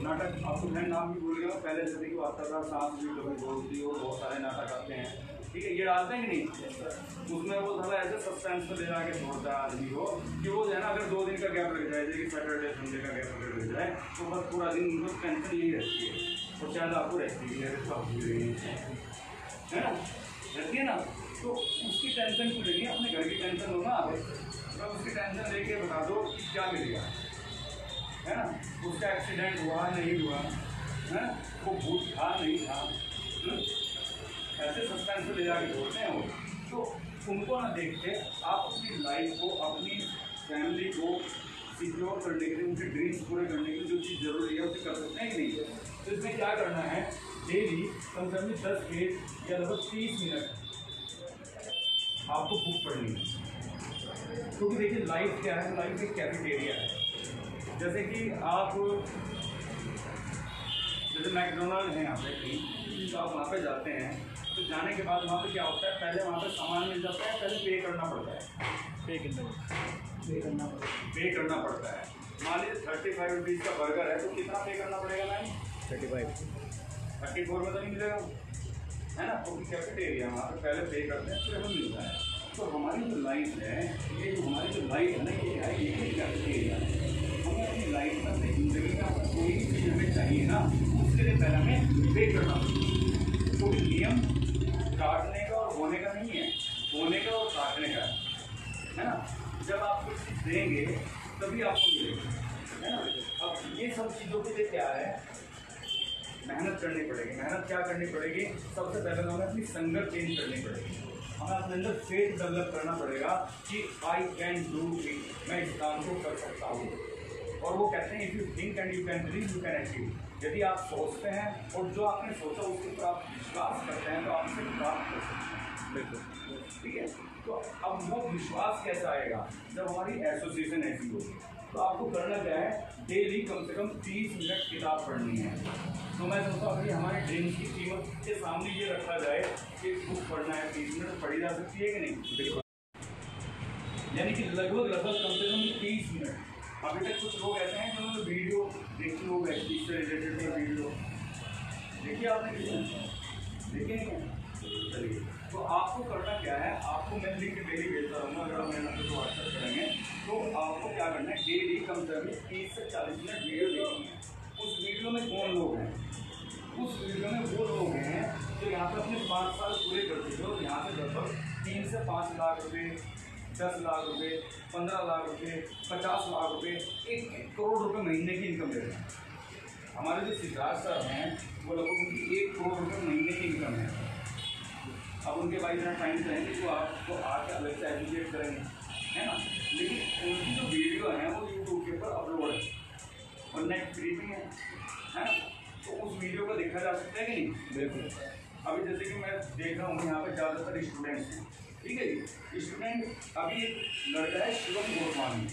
नाटक। आपको मैं नाम भी भूल गया, पहले जैसे कि आता था सांस भी कभी बोलती हो, बहुत सारे नाटक आते हैं, ठीक है, ये डालते हैं कि नहीं। उसमें वो थोड़ा ऐसे सस्पेंस में ले जाके छोड़ता है आदमी को कि वो जो है ना, अगर 2 दिन का गैप लग जाए, जैसे सैटरडे संडे का गैप लग जाए, तो बस पूरा दिन उनको टेंशन यही रहती है। और शायद आपको रहती है, है ना, रहती है ना। तो उसकी टेंशन क्यों लेनी, अपने घर की टेंशन लो ना। तो उसकी टेंशन लेके बता दो कि क्या मिलेगा, है ना। उसका एक्सीडेंट हुआ नहीं हुआ, है ना, वो भूत था नहीं था, ऐसे सस्पेंस में ले जाके छोड़ते हैं वो। तो उनको ना देखते आप अपनी लाइफ को, अपनी फैमिली को सिक्योर करने के लिए, उनके ड्रीम्स पूरे करने के लिए जो चीज़ जरूरी है उसे कर सकते हैं कि नहीं। तो इसमें क्या करना है, डेली कम से कम 10 पेज या लगभग 30 मिनट आपको बुक पढ़नी है। क्योंकि देखिए लाइफ क्या है, लाइफ एक कैफेटेरिया है। जैसे कि आप, जैसे मैकडोनल्ड है यहाँ पे कहीं, तो आप वहाँ पे जाते हैं, तो जाने के बाद वहाँ पे क्या होता है, पहले वहाँ पे सामान मिल जाता है, पहले पे करना पड़ता है। पे करना पड़ता है। मान लीजिए 35 रुपीज़ का बर्गर है, तो कितना पे करना पड़ेगा मैम? 34 में तो नहीं मिलेगा, है ना। क्योंकि कैफेटेरिया वहाँ पे पहले पे करते हैं, फिर हमें मिलता है। तो हमारी जो लाइफ है, ये जो हमारी जो लाइफ है ना, ये है एक कैफेटेरिया है। हमें अपनी लाइफ में, अपनी ज़िंदगी में कोई भी चीज़ हमें चाहिए ना, उसके लिए पहले हमें पे करना पड़ेगा। कोई नियम काटने का और होने का नहीं है, होने का और काटने का है ना। जब आप कुछ चीज़ देंगे तभी आपको मिलेगा, है ना। अब ये सब चीज़ों के लिए क्या है, मेहनत करनी पड़ेगी। मेहनत क्या करनी पड़ेगी, सबसे पहले हमें अपनी संगत चेंज करनी पड़ेगी। हमें अपने अंदर फेथ डेवलप करना पड़ेगा कि आई कैन डू इट, मैं इस काम को कर सकता हूँ। और वो कहते हैं if you think and you can believe, you can achieve. यदि आप सोचते हैं और जो आपने सोचा उसके ऊपर आप विश्वास करते हैं, तो आपसे प्राप्त कर सकते हैं। बिल्कुल, ठीक है। तो अब वो विश्वास कैसे आएगा, जब हमारी एसोसिएशन ऐसी होगी। तो आपको करना क्या है, डेली कम से कम 30 मिनट किताब पढ़नी है। तो मैं सोचता हूँ अभी हमारे ड्रीम्स की कीमत के सामने ये रखा जाए कि बुक पढ़ना है, 30 मिनट पढ़ी जा सकती है कि नहीं। बिल्कुल, यानी कि लगभग कम से कम 30 मिनट। अभी तक कुछ लोग ऐसे हैं जिन्होंने वीडियो देखी हो, से रिलेटेड वीडियो देखिए आपने, देखिए नहीं। चलिए, तो आपको करना क्या है, आपको मैं लिंक डेली भेजता रहूँगा, अगर हम मेरे नंबर को व्हाट्सएप करेंगे तो आपको क्या करना है, डेली कम से कम 30 से 40 मिनट वीडियो देखनी है। उस वीडियो में कौन लोग हैं, उस वीडियो में वो लोग हैं जो यहाँ पर अपने 5 साल पूरे कर चुके हो। यहाँ से लगभग 3 से 5 लाख रुपये, 10 लाख रुपये, 15 लाख रुपये, 50 लाख रुपये, 1 करोड़ रुपये महीने की इनकम दे रहे हैं। हमारे जो सिद्धार्थ सर हैं वो लगभग उनकी 1 करोड़ रुपये महीने की इनकम है। अब उनके भाई इतना टाइम रहेंगे तो आपको आके अलग से एजुकेट करेंगे, है ना। लेकिन उनकी जो वीडियो है वो यूट्यूब के ऊपर अपलोड है और नेट फ्री भी है ना। तो उस वीडियो को देखा जा सकता है कि नहीं। बिल्कुल। अभी जैसे कि मैं देख रहा हूँ यहाँ पे ज़्यादातर स्टूडेंट्स हैं, ठीक है जी। स्टूडेंट अभी एक लड़का है शिवम गोस्वामी,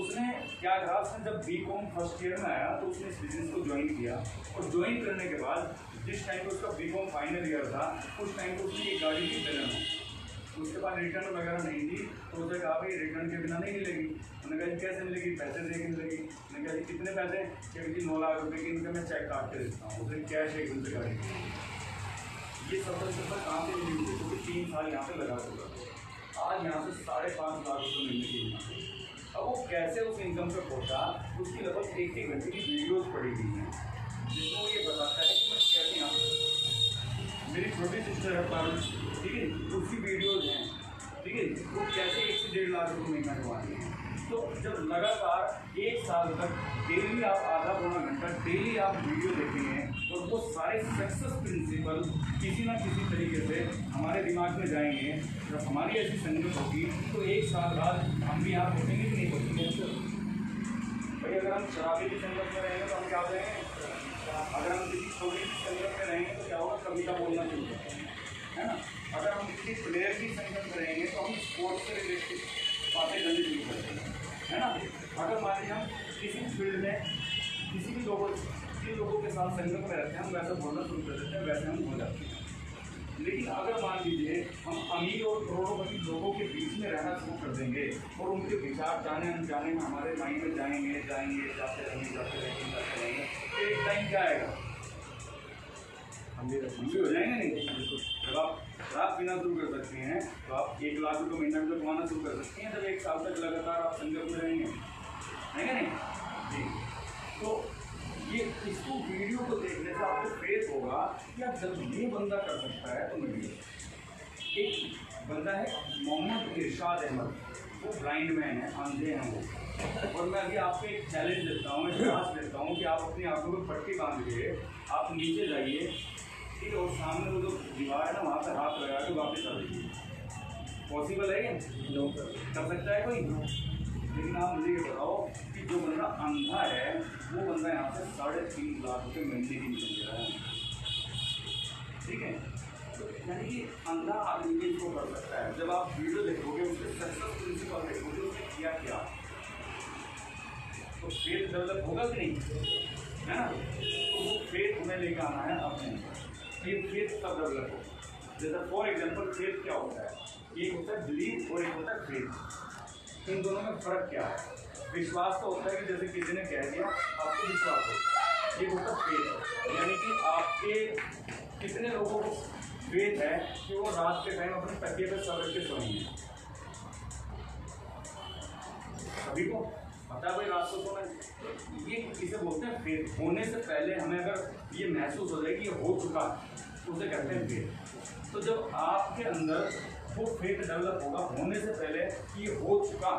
उसने क्या कहा, उसने जब बीकॉम फर्स्ट ईयर में आया तो उसने इस बिजनेस को ज्वाइन किया। और ज्वाइन करने के बाद जिस टाइम पर उसका बीकॉम फाइनल ईयर था, उस टाइम पर उसने एक गाड़ी की प्लान, उसके पास रिटर्न वगैरह नहीं थी। तो उसने कहा भाई रिटर्न के बिना नहीं मिलेगी। उन्होंने कहा कैसे मिलेगी, पैसे दे के मिलेगी। उन्होंने कहा कितने पैसे, कि 9 लाख रुपये की इनकम मैं चेक काट के देता हूँ। उसने कैश एक दिन से गाड़ी, ये सब कहाँ से मिली हुई, क्योंकि 3 साल यहाँ पे लगा चुका। आज यहाँ से 5.5 लाख रुपये मिलने की इनकम। अब वो कैसे उस इनकम पे पहुँचा, उसकी लगभग 1 घंटे की वीडियोस पड़ी हुई हैं जिसमें वो ये बताता है कि मैं कैसे यहाँ पर, मेरी छोटी सिस्टर है पारुल, ठीक है, उसकी वीडियोज हैं, ठीक है, वो कैसे 1 से 1.5 लाख रुपये महीना कमा रही हैं। तो जब लगातार 1 साल तक डेली आप आधा पौना घंटा डेली आप वीडियो देखेंगे और वो सारे सक्सेस प्रिंसिपल किसी ना किसी तरीके से हमारे दिमाग में जाएंगे। जब हमारी ऐसी संगत होगी तो 1 साल बाद हम भी यहाँ पहुँचेंगे कि नहीं पहुँचेंगे। भाई अगर हम शराबी की संगत में रहेंगे तो हम क्या हो जाएंगे, अगर हम किसी छोटी की संगत में रहेंगे तो क्या होगा, कविता बोलना शुरू करेंगे, है ना। अगर हम किसी प्लेयर की संगत में रहेंगे तो हम स्पोर्ट्स से रिलेटेड बातें करनी शुरू करते हैं, है ना। अगर मान लीजिए हम किसी फील्ड में किसी भी लोगों के साथ संगत में रहते हैं, हम वैसा बोलना शुरू कर देते हैं, वैसे हम हो जाते हैं। लेकिन अगर मान लीजिए हम अमीर और करोड़पति लोगों के बीच में रहना शुरू कर देंगे और उनके विचार जाने अनजाने में हमारे माइंड में जाएंगे जाते रहेंगे तो एक टाइम क्या आएगा, हम भी हो जाएंगे नहीं। जब आप शराब पीना शुरू कर सकते हैं तो आप 1 लाख रुपये महीना में कमाना शुरू कर सकते हैं, जब 1 साल तक लगातार आप संगत में रहेंगे, है क्या नहीं जी। तो ये इसको वीडियो को देखने से आपको फेस होगा कि आप जब ये बंदा कर सकता है तो मैं भी। एक बंदा है मोहम्मद इरशाद अहमद, वो ब्लाइंड मैन है, अंधे हैं वो, और मैं अभी आपको एक चैलेंज देता हूँ, एक टास्क देता हूँ कि आप अपनी आंखों में पट्टी बांध के आप नीचे जाइए, ठीक है, और सामने वो जो दीवार है ना वहाँ पर हाथ लगा के वापस आ जाइए। पॉसिबल है क्या? नो। कर सकता है कोई? लेकिन आप मुझे ये बताओ कि जो बंदा अंधा है वो बंदा यहाँ से 3.5 लाख रुपये महीने की इनकम दे रहा है, ठीक है। तो यानी कि अंधा आदमी भी इसको कर सकता है। जब आप वीडियो देखोगे उसके सक्सेस प्रिंसिपल देखोगे उसने किया क्या, तो फेथ डेवलप होगा कि नहीं, है ना। तो वो फेथ हमें लेकर आना है अपने अंदर। फेथ कब डेवलप हो, जैसे फॉर एग्जाम्पल फेथ क्या होता है, एक होता है बिलीव और एक होता है फेथ। इन दोनों में फर्क क्या है? विश्वास तो होता है कि जैसे किसी ने कह दिया आपको विश्वास हो, ये होता है फेथ, यानी कि आपके कितने लोगों को फेथ है कि वो रात के टाइम अपने तकिए पे सर रख के सोएंगे। सभी को पता है भाई रात को सोना है, ये इसे बोलते हैं फेथ। होने से पहले हमें अगर ये महसूस हो जाए कि ये हो चुका उसे कहते हैं फेथ। तो जब आपके अंदर वो फेथ डेवलप होगा होने से पहले कि ये हो चुका,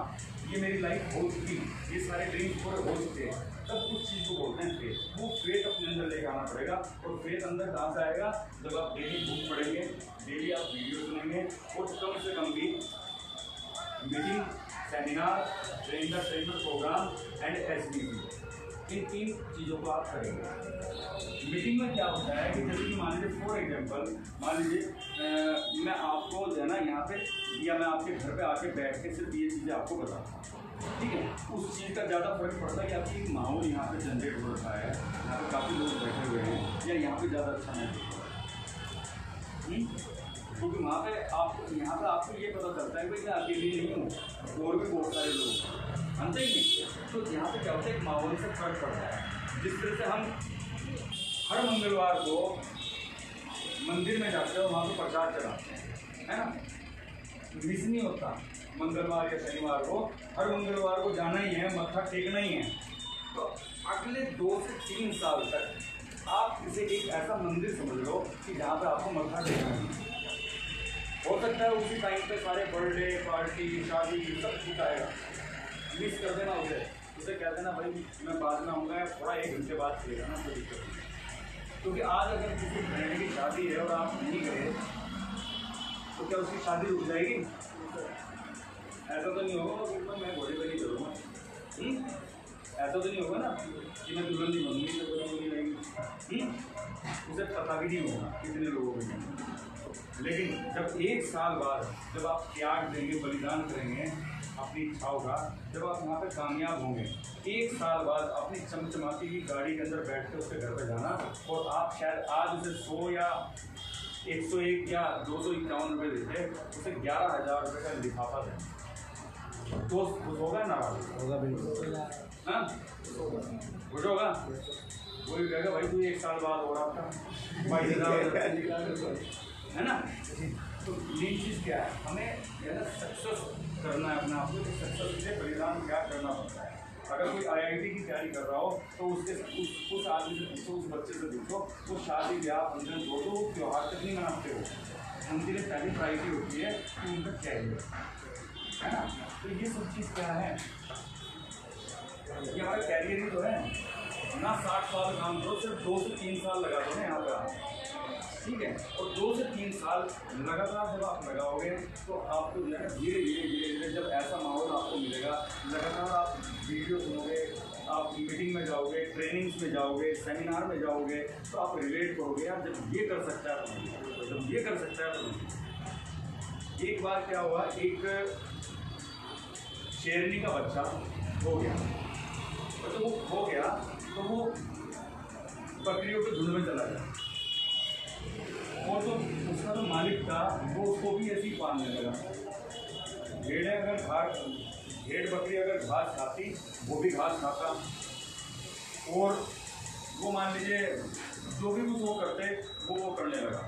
ये मेरी लाइफ हो चुकी, ये सारे ड्रीम्स पूरे हो चुके हैं, तब उस चीज़ को बोलते हैं फेथ। वो फेथ अपने अंदर लेकर आना पड़ेगा। और फेथ अंदर कहाँ से आएगा? जब आप डेली बुक पढ़ेंगे, डेली आप वीडियो सुनेंगे और कम से कम भी meeting, seminar, trainer programme and SBC, इन 3 चीज़ों को आप करेंगे। मीटिंग में क्या होता है कि जैसे कि मान लीजिए फॉर एग्जांपल, मान लीजिए मैं आपको जो है ना यहाँ पे या मैं आपके घर पे आके बैठ के सिर्फ ये चीज़ें आपको बताता हूँ, ठीक है। उस चीज़ का ज़्यादा फर्क पड़ता है कि आपकी एक माहौल यहाँ पे जनरेट हो रखा है, यहाँ पे काफ़ी लोग बैठे हुए हैं या यहाँ पे ज़्यादा अच्छा महसूस हो रहा है, क्योंकि वहाँ पे आपको यहाँ पे आपको ये पता चलता है कि मैं अकेले नहीं हूँ, और भी बहुत सारे लोग अंदर ही नहीं। तो यहाँ पे क्या होता है, एक माहौल से फर्क पड़ता है। जिस तरह से हम हर मंगलवार को मंदिर में जाते हैं और वहाँ पे प्रसाद चढ़ाते हैं, है ना, मिस नहीं होता। मंगलवार या शनिवार को हर मंगलवार को जाना ही है, मत्था टेकना ही है। तो अगले 2 से 3 साल तक आप इसे एक ऐसा मंदिर समझ लो कि जहाँ पे आपको मत्था टेकना है। हो सकता है उसी टाइम पे सारे बर्थडे पार्टी शादी सब कुछ आएगा, मिस कर देना उसे कह देना भाई मैं बाद में आऊँगा, थोड़ा 1 घंटे बाद चलेगा ना, कोई दिक्कत नहीं। क्योंकि आज अगर किसी फ्रेंड की शादी है और आप नहीं गए तो क्या उसकी शादी रुक जाएगी? ऐसा तो नहीं होगा कि मैं घोड़े पर नहीं चलूँगा, ऐसा तो नहीं होगा ना कि मैं दुल्हन नहीं बनूँगी तो दुल्हन नहीं रहेगी, उसे पता भी नहीं होगा कितने लोगों को नहीं। लेकिन जब 1 साल बाद जब आप त्याग देंगे, बलिदान करेंगे अपनी इच्छाओं का, जब आप यहाँ पे कामयाब होंगे, 1 साल बाद अपनी चमचमाती की गाड़ी के अंदर बैठ के उसके घर पे जाना, और आप शायद आज उसे 100 या 101 या 251 रुपये देते, उसे 11,000 रुपये का लिफाफा दें, तो खुश होगा नाराज होगा? बिल्कुल, हाँ खुश होगा। वही कहेगा भाई तू 1 साल बाद हो रहा था 22,000, है ना। तो मेन चीज़ क्या है, हमें है ना सक्सेस करना है अपने आप को। सक्सेस के लिए बलिदान क्या करना पड़ता है। अगर कोई IIT की तैयारी कर रहा हो तो उसके उस आदमी से पूछो, उस बच्चे से पूछो, वो शादी ब्याह फंक्शन हो तो वो त्यौहार तक नहीं मनाते हो। उनके लिए पहली प्रायोरिटी होती है कि उनका कैरियर, है ना। तो ये सब चीज़ क्या है, ये हमारा कैरियर ही तो है ना। 60 साल काम करो, सिर्फ 2 से 3 साल लगा दो ना यहाँ पर, ठीक है। और 2 से 3 साल लगातार जब आप लगाओगे तो आपको जो है धीरे धीरे जब ऐसा माहौल आपको मिलेगा, लगातार आप वीडियो सुनोगे, आप मीटिंग में जाओगे, ट्रेनिंग्स में जाओगे, सेमिनार में जाओगे, तो आप रिलेट करोगे यार जब ये कर सकता है तो जब ये कर सकता है तो। एक बार क्या हुआ, एक शेरनी का बच्चा हो गया, और जब वो हो गया तो वो बकरियों के झुंड में चला गया, और तो उसका तो मालिक था वो उसको भी ऐसे ही पालने लगा। भेड़ बकरी अगर घास खाती वो भी घास खाता, और वो मान लीजिए जो भी कुछ वो करते वो करने लगा।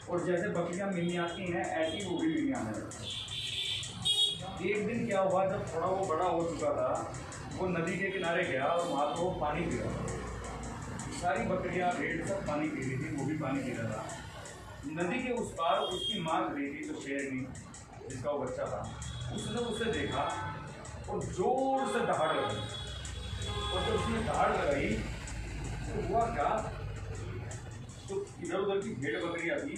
और जैसे बकरियां मिलनी आती हैं ऐसी वो भी मिलनी आने लगा। एक दिन क्या हुआ, जब थोड़ा वो बड़ा हो चुका था, वो नदी के किनारे गया और वहाँ पर वो पानी पी रहा था। सारी बकरियां भेड़ सब पानी पी रही थी, वो भी पानी पी रहा था। नदी के उस पार उसकी माँ खड़ी थी, जो शेरनी जिसका वो बच्चा था, उसने उसे देखा और जोर से दहाड़ लगाई। और जब उसने दहाड़ लगाई तो हुआ क्या, तो इधर उधर की भेड़ बकरियां थी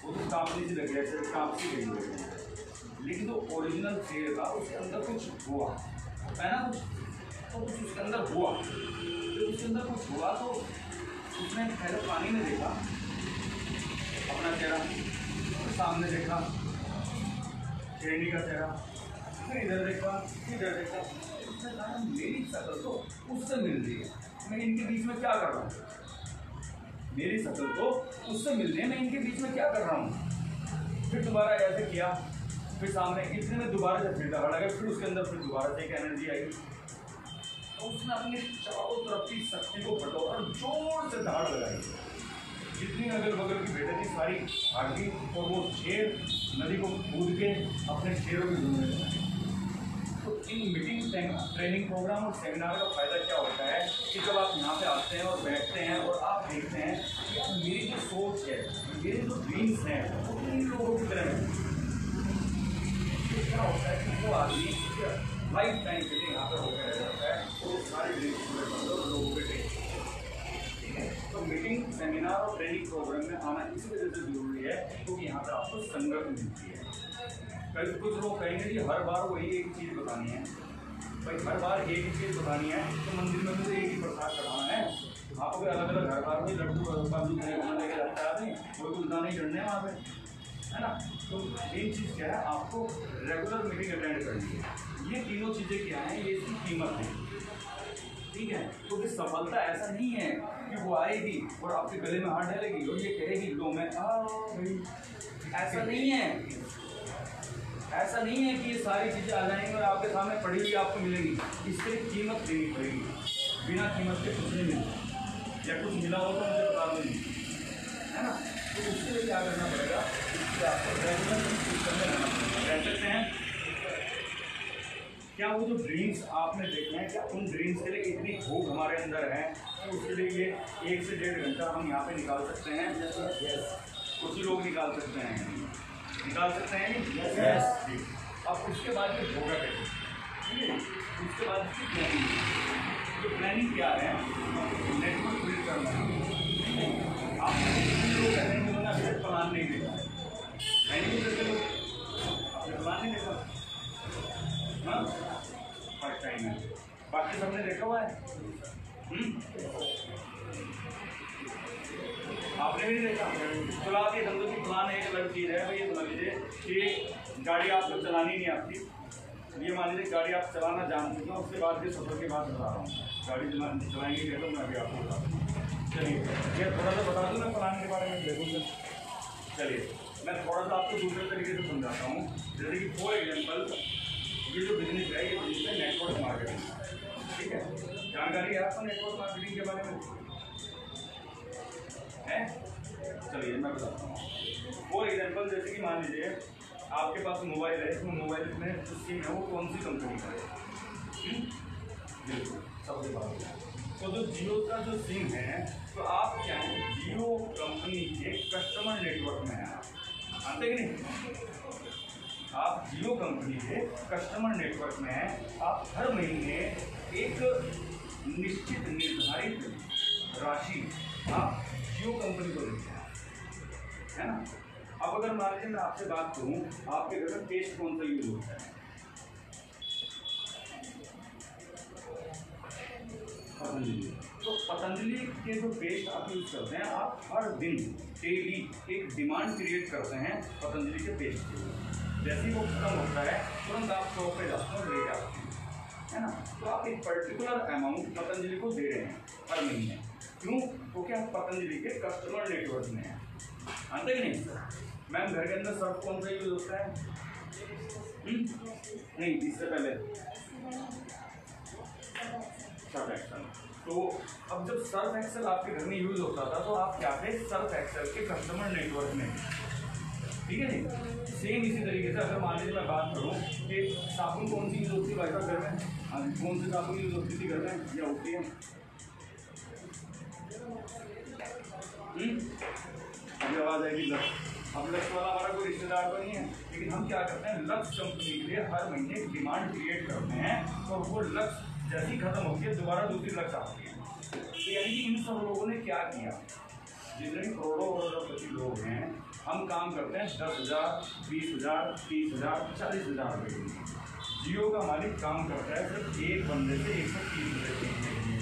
वो तो कांपने से लग गया, जैसे कांपती गई हो। लेकिन जो ओरिजिनल शेर था उसके अंदर कुछ हुआ है ना, तो कुछ उसके अंदर हुआ। जब उसके अंदर कुछ हुआ तो उसने पहले पानी में देखा अपना चेहरा, तो सामने देखा शेरनी का चेहरा, फिर इधर देखा, उसने कहा मेरी शक्ल तो उससे मिल रही है, मैं इनके बीच में क्या कर रहा हूँ। मेरी शक्ल तो उससे मिल रही है, मैं इनके बीच में क्या कर रहा हूँ। फिर दोबारा ऐसे किया, फिर सामने इतने में दोबारा से फिर दहाड़ लगा, फिर उसके अंदर फिर दोबारा से एक एनर्जी आई। तो उसने अपने चारों तरफ की शक्ति को बटोरा और जोर से दहाड़ लगाई। जितनी अगल बगल की भेड़ें थी सारी भाग गई और वो शेर नदी को कूद के अपने शेरों की ढूंढने लगा। तो इन मीटिंग ट्रेनिंग प्रोग्राम और सेमिनार का फायदा क्या होता है कि जब आप यहाँ पे आते हैं और बैठते हैं और आप देखते हैं कि मेरी जो सोच है, मेरे जो ड्रीम्स हैं वो इन लोगों की तरह है। क्या होता है कि वो आदमी लाइफ टाइम के लिए यहाँ पर होकर रह जाता है तो सारे ड्रीम्स पूरे करते हैं लोगों के ड्रीम। ठीक है, तो मीटिंग सेमिनार और ट्रेनिंग प्रोग्राम में आना इसी वजह से जरूरी है क्योंकि यहाँ पर आपको संगत मिलती है। कल कुछ लोग कहेंगे कि हर बार वही एक चीज़ बतानी है, भाई हर बार एक ही चीज़ बतानी है तो मंदिर में तो एक ही प्रसाद चढ़ाना है। आपको भी अलग अलग हर बार में लड्डू काजू लेके रखता है आदमी, कोई कुछ दाने चढ़ने हैं वहाँ पे, है ना। तो मेन चीज़ क्या है, आपको रेगुलर मीटिंग अटेंड करनी है। ये तीनों चीज़ें क्या हैं, ये इसकी कीमत है। ठीक है, क्योंकि सफलता ऐसा नहीं है कि वो आएगी और आपके गले में हाथ डालेगी और ये कहेगी लो मैं भाई, ऐसा नहीं है। ऐसा नहीं है कि ये सारी चीज़ें आ जाएंगी और आपके सामने पड़ी हुई आपको मिलेंगी। इसके लिए कीमत देनी पड़ेगी, बिना कीमत के कुछ नहीं मिलता, या कुछ मिला हो तो मुझे बता दो, है ना। तो उसके लिए क्या करना पड़ेगा, इसके आपको रेगुलर सिस्टम में रहना पड़ेगा। कह सकते हैं क्या वो जो ड्रीम्स आपने देखे हैं, क्या उन ड्रीम्स के लिए इतनी भूख हमारे अंदर है तो उसके लिए ये 1 से 1.5 घंटा हम यहाँ पे निकाल सकते हैं। कुछ ही लोग निकाल सकते हैं नहीं। यस। अब उसके बाद ये होगा कैसे, ठीक है। उसके बाद इसकी प्लानिंग, तो प्लानिंग क्या है, नेटवर्क बिल्ड करना है। आप लोग कहते हैं कि उन्होंने अभी प्लान नहीं देखा है, मैंने भी करते लोग आपने प्लान नहीं देखा, हाँ फर्स्ट टाइम है, बाकी सबने देखा हुआ है। आपने भी नहीं देखा, चलो आप ये समझो कि प्लान एक अलग चीज़ है। भाई ये समझ लीजिए कि गाड़ी आपको चलानी नहीं आती, ये मान लीजिए गाड़ी आप चलाना जान चुके हैं, उसके बाद भी सफर की बात बता रहा हूँ। गाड़ी चलाएंगे क्या तो मैं अभी आपको बता दूँ। चलिए ये थोड़ा सा बता दूँ मैं प्लान के बारे में, देखो चलिए मैं थोड़ा सा आपको दूसरे तरीके से समझाता हूँ। जैसे कि फॉर एग्जाम्पल ये जो बिजनेस है, ये बिजनेस है नेटवर्क मार्केटिंग। ठीक है, जानकारी है आपको नेटवर्क मार्केटिंग के बारे में है? चलिए मैं बताता हूँ। फॉर एग्जाम्पल जैसे कि मान लीजिए आपके पास मोबाइल है, इसमें मोबाइल में जो सिम है वो कौन सी कंपनी का है? बिल्कुल सबसे बात। तो जो जियो का जो सिम है, तो आप क्या है, जियो कंपनी के कस्टमर नेटवर्क में है, आते कि नहीं। आप जियो कंपनी के कस्टमर नेटवर्क में हैं। आप हर महीने एक निश्चित निर्धारित राशि आप जियो कंपनी को देते हैं, है ना। अब अगर मान लीजिए मैं आपसे बात करूं, आपके घर में पेस्ट कौन सा यूज होता है? पतंजलि। तो पतंजलि के जो पेस्ट आप यूज करते हैं, आप हर दिन डेली एक डिमांड क्रिएट करते हैं पतंजलि के पेस्ट के लिए। जैसे ही वो खत्म होता है तुरंत आप शॉप पे जाते हैं और ले जाते हैं, है ना। तो आप एक पर्टिकुलर अमाउंट पतंजलि को दे रहे हैं हर महीने। क्यों? क्योंकि आप पतंजलि के कस्टमर नेटवर्क में हैं, आते कि नहीं। मैम घर के अंदर सर्फ कौन सा यूज होता है? नहीं, इससे पहले सर्फ एक्सेल। तो अब जब सर्फ एक्सेल आपके घर में यूज होता था तो आप क्या थे? सर्फ एक्सेल के कस्टमर नेटवर्क में, ठीक है जी। सेम इसी तरीके से अगर मान लीजिए मैं बात करूँ कि साबुन कौन सी यूज होती है भाई साहब घर में? हाँ, कौन सी साबुन यूज होती थी घर में या होती है? अभी आवाज आएगी लक्स। अब लक्स वाला हमारा कोई रिश्तेदार तो नहीं है, लेकिन हम क्या करते हैं, लक्स कंपनी के लिए हर महीने डिमांड क्रिएट करते हैं और वो लक्स जैसी खत्म होती है दोबारा दूसरी लक्स आती है। तो यानी कि इन सब लोगों ने क्या किया, जितने करोड़ों अरबपति लोग हैं, हम काम करते हैं 10,000, 20,000, 30,000, 40,000 रुपये के लिए। जियो का मालिक काम करता है सिर्फ एक बंदे से 130 रुपये खरीदने के लिए।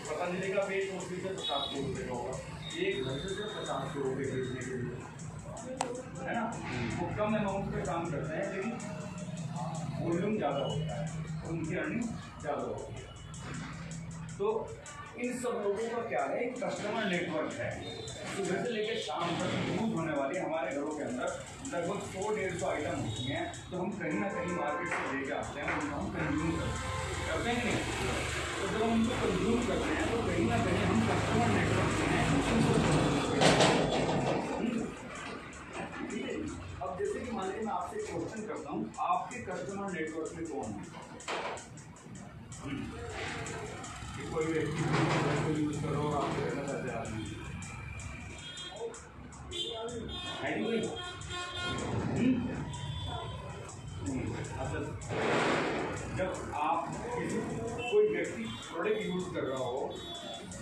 पतंजलि का पेज मुश्किल से 50 रुपये का होगा, एक घर से सिर्फ 50 रुपये खरीदने के लिए, है ना। वो कम अमाउंट पे काम करते हैं लेकिन वॉल्यूम ज़्यादा होता है, उनकी अर्निंग ज़्यादा होती है। तो इन सब लोगों का क्या है, एक कस्टमर नेटवर्क है। सुबह से लेकर शाम तक यूज होने वाली हमारे घरों के अंदर लगभग 100-150 आइटम होती हैं, तो हम कहीं ना कहीं मार्केट से लेके आते हैं, उनको हम कंज्यूम करते हैं नहीं। तो जब हम उनको कंज्यूम करते हैं तो कहीं ना कहीं हम कस्टमर नेटवर्क से हैं। ठीक है। अब जैसे कि मान लीजिए मैं आपसे क्वेश्चन करता हूँ, आपके कस्टमर नेटवर्क में कौन है? कोई व्यक्ति यूज करो और आपके रहना चाहते आदमी है नहीं कोई? अच्छा, जब आप कोई व्यक्ति प्रोडक्ट यूज कर रहा हो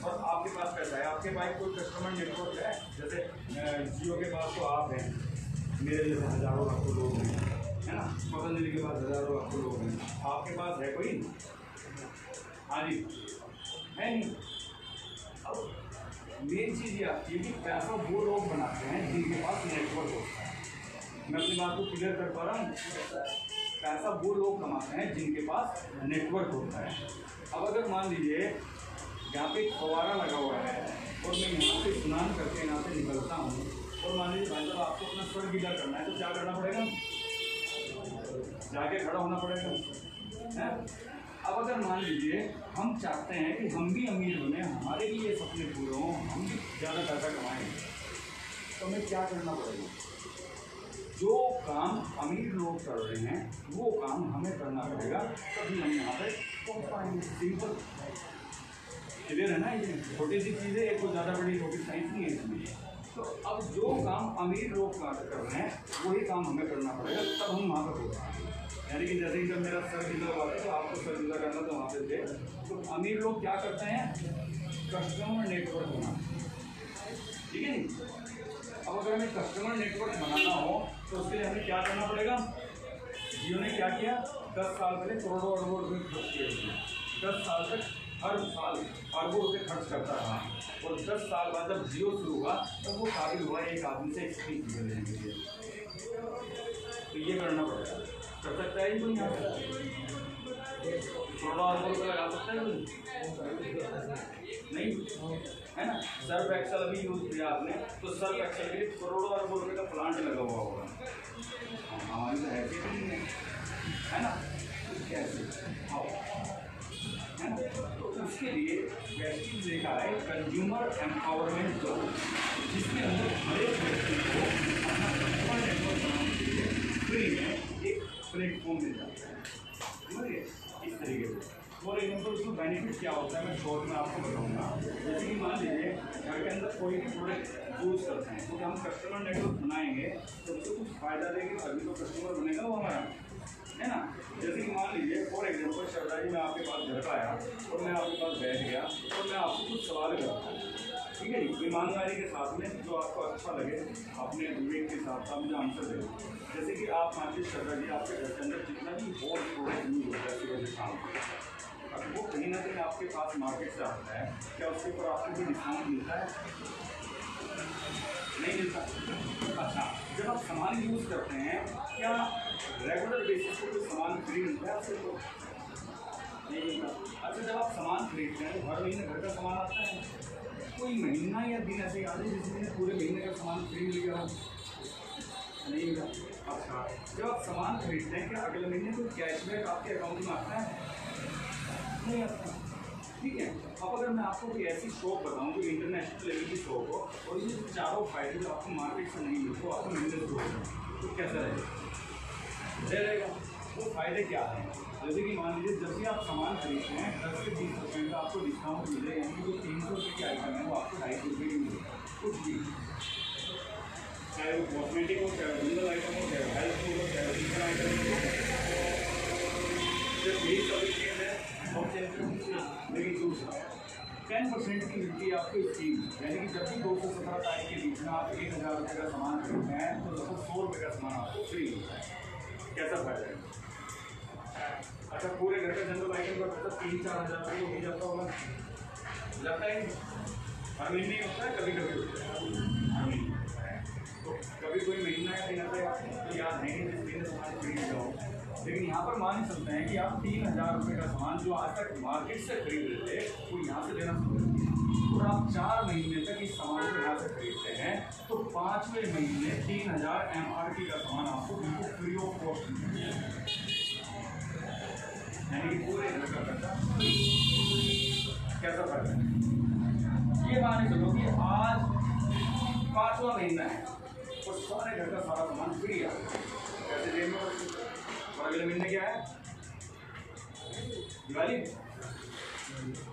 और आपके पास पैसा है, आपके पास कोई कस्टमर नेटवर्क है, जैसे जियो के पास तो आप हैं, मेरे जैसे हज़ारों लाखों लोग हैं, है ना। पतंजलि के पास हज़ारों लाखों लोग हैं, आपके पास है कोई? हाँ जी, है नहीं। अब मेन चीज़ ये आती है कि पैसा वो लोग बनाते हैं जिनके पास नेटवर्क होता है। मैं अपनी बात को क्लियर कर पा रहा हूँ? पैसा वो लोग कमाते हैं जिनके पास नेटवर्क होता है। अब अगर मान लीजिए यहाँ पे एक फव्वारा लगा हुआ है और मैं यहाँ से स्नान करके यहाँ से निकलता हूँ और मान लीजिए भाई साहब आपको अपना सर गीला करना है, तो क्या करना पड़ेगा? जाके खड़ा होना पड़ेगा, है। अब अगर मान लीजिए हम चाहते हैं कि हम भी अमीर बने, हमारे भी ये सपने पूरे हों, हम भी ज़्यादा पैसा कमाएं, तो हमें क्या करना पड़ेगा? जो काम अमीर लोग कर रहे हैं वो काम हमें करना पड़ेगा, तभी हम यहाँ पे पहुँच पाएंगे। सिंपल, क्लियर है ना। ये छोटी सी चीज़ें, एक को ज़्यादा बड़ी रॉकेट साइंस नहीं है इसमें। तो अब जो काम अमीर लोग कर रहे हैं वही काम हमें करना पड़ेगा, तब हम वहाँ पर पहुँच पाएंगे। यानी कि जैसे कि जब मेरा सर गीला हुआ था तो आपको सर गीला करना तो वहाँ पे थे, तो अमीर लोग क्या करते हैं? कस्टमर नेटवर्क बनाते हैं, ठीक है नी। अब अगर हमें कस्टमर नेटवर्क बनाना हो तो उसके लिए हमें क्या करना पड़ेगा? जियो ने क्या किया? 10 साल पहले करोड़ों अरबों रुपये खर्च किए थे। 10 साल तक हर साल अरबों रुपये खर्च करता रहा और 10 साल बाद जब जियो शुरू हुआ तब वो काबिल हुआ एक आदमी से 130 चीज़ें लेने के लिए। तो ये करना पड़ेगा। कर सकता है कोई यहाँ करोड़ों अरबों रुपये लगा सकता है नहीं, है ना। सर्फ एक्सेल अभी यूज़ किया आपने, तो सर्फ एक्सेल के लिए करोड़ों अरबों रुपये का प्लांट लगा हुआ होगा। हमारी तो हैसियत नहीं है ना, कैसे है ना। तो उसके लिए वैसे देखा है कंज्यूमर एम्पावरमेंट जो, जिसके अंदर हर एक व्यक्ति को अपना कस्टमर नेटवर्क बनाने के लिए फ्री में एक प्लेटफॉर्म मिल जाता है, समझिए इस तरीके से। फॉर एग्जाम्पल उसको बेनिफिट क्या होता है मैं शॉर्ट में आपको बताऊँगा। जैसे कि मान लीजिए घर के अंदर कोई भी प्रोडक्ट यूज़ करते हैं, तो हम कस्टमर नेटवर्क बनाएंगे तो उसको कुछ फ़ायदा देंगे तभी तो कस्टमर बनेगा वो हमारा, है ना। जैसे कि मान लीजिए फॉर एग्जाम्पल श्रद्धा जी, मैं आपके पास घर पर आया और मैं आपके पास बैठ गया और मैं आपको कुछ सवाल करता हूँ, ठीक है, ईमानदारी के साथ में, जो आपको अच्छा लगे अपने विवेक के साथ आप मुझे आंसर दें। जैसे कि आप मान लीजिए श्रद्धा जी, आपके घर के अंदर जितना भी और प्रोडक्ट यूज होता है सुबह से शाम तक, अब वो कहीं ना कहीं आपके पास मार्केट से आता है, क्या उसके ऊपर आपको कोई डिस्काउंट मिलता है? नहीं मिलता। अच्छा, जब आप सामान यूज़ करते हैं क्या रेगुलर बेसिस पर कोई सामान फ्री मिलता है आपसे? तो नहीं मिलता। अच्छा, जब आप सामान खरीदते हैं तो हर महीने घर का सामान आता है, कोई महीना या दिन ऐसे याद है जिसमें पूरे महीने का सामान फ्री मिल गया हो? नहीं मिला। अच्छा, जब आप सामान खरीदते हैं क्या अगले महीने कोई कैशबैक आपके अकाउंट में आता है? नहीं आता। ठीक है, अब अगर मैं आपको कोई ऐसी शॉप बताऊं जो इंटरनेशनल लेवल की शॉप हो और ये चारों फायदे जो आपको मार्केट से नहीं मिलते, आपको मिलने शुरू हो तो कैसा रहेगा? रहेगा। वो फायदे क्या हैं? जैसे कि मान लीजिए जब भी आप सामान खरीदते हैं 10 से 20% का आपको डिस्काउंट मिले, यानी कि जो 300 रुपये की आइटम है वो आपको 250 रुपये की मिलेगा कुछ भी, चाहे वो कॉस्मेटिक हो, चाहे जनरल आइटम हो, चाहे हेल्थ फूड हो, चाहे किचन आइटम हो। सिर्फ यही सभी चीज़ है और लेकिन दूसरा 10% की मिलती है आपको स्कीम, यानी कि जब भी 2 से 17 तारीख के बीच में आप 1000 रुपये का सामान खरीदते हैं तो लगभग 100 रुपये का सामान आपको फ्री होता है। कैसा फायदा है? अच्छा, पूरे घर का जनरल आइटम का खर्चा 3-4 हज़ार रुपये हो जाता होगा, लगता है हर महीने ही होता है, कभी कभी होता है, हर महीने होता है। तो कभी कोई महीना या दिन आता है तो याद नहीं जिस महीने सामान खरीद जाओ, लेकिन यहाँ पर मान ही सकते हैं कि आप 3000 रुपये का सामान जो आज तक मार्केट से खरीद रहे थे वो यहाँ से लेना शुरू कर दिया और आप 4 महीने तक इस सामान को यहाँ से खरीदते हैं तो 5वें महीने 3000 MRP का सामान आपको बिल्कुल फ्री ऑफ कॉस्ट मिलेगा, यानी कि पूरे घर का खर्चा। कैसा फायदा है? ये मान के चलो कि आज 5वां महीना है और सारे घर का सारा सामान फ्री है, कैसे जेब में, और अगले महीने क्या है? दिवाली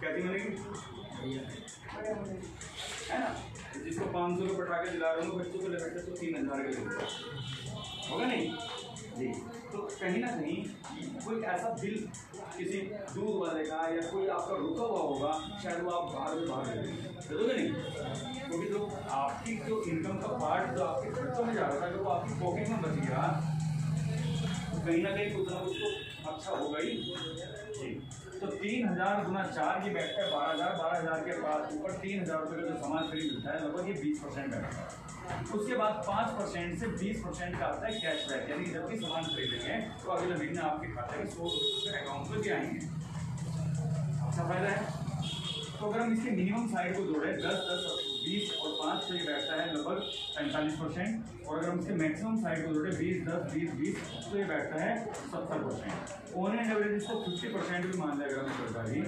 कैसी मिलेगी? है ना? जिसको 500 के पटाखे दिला रहे हो बच्चों को ले बैठे तो 3000 के ले होगा नहीं जी। तो कहीं ना कहीं कोई ऐसा बिल किसी दूध वाले का या कोई आपका रुका हुआ होगा, शायद वो आप बाहर दे दोगे नहीं, क्योंकि जो आपकी जो इनकम का पार्ट जो आपके खर्चों में जा रहा था अगर वो आपकी पॉकेट में बच गया तो कहीं ना कहीं कुछ ना कुछ तो अच्छा होगा ही जी। तो 3000 गुना 4 ये बैठता है 12000, 12000 के पास ऊपर 3000 रुपये का जो सामान फ्री मिलता है लगभग ये 20% बैठता है। उसके बाद 5% से 20% का आता है कैशबैक, यानी कि जब भी सामान खरीदेंगे तो अगले महीने आपके खाते में 100 रुपये अकाउंट में भी आएंगे। अच्छा फायदा है। तो अगर हम इसके मिनिमम साइड को जोड़े 10, 10, 20 और 5 तो ये बैठता है लगभग 45%, और अगर हम इसके मैक्सिमम साइड को जोड़े 20, 10, 20, 20 तो ये बैठता है 70%। ऑन एंड एवरेज इसको 50% भी मान लिया अगर हम सरकारी,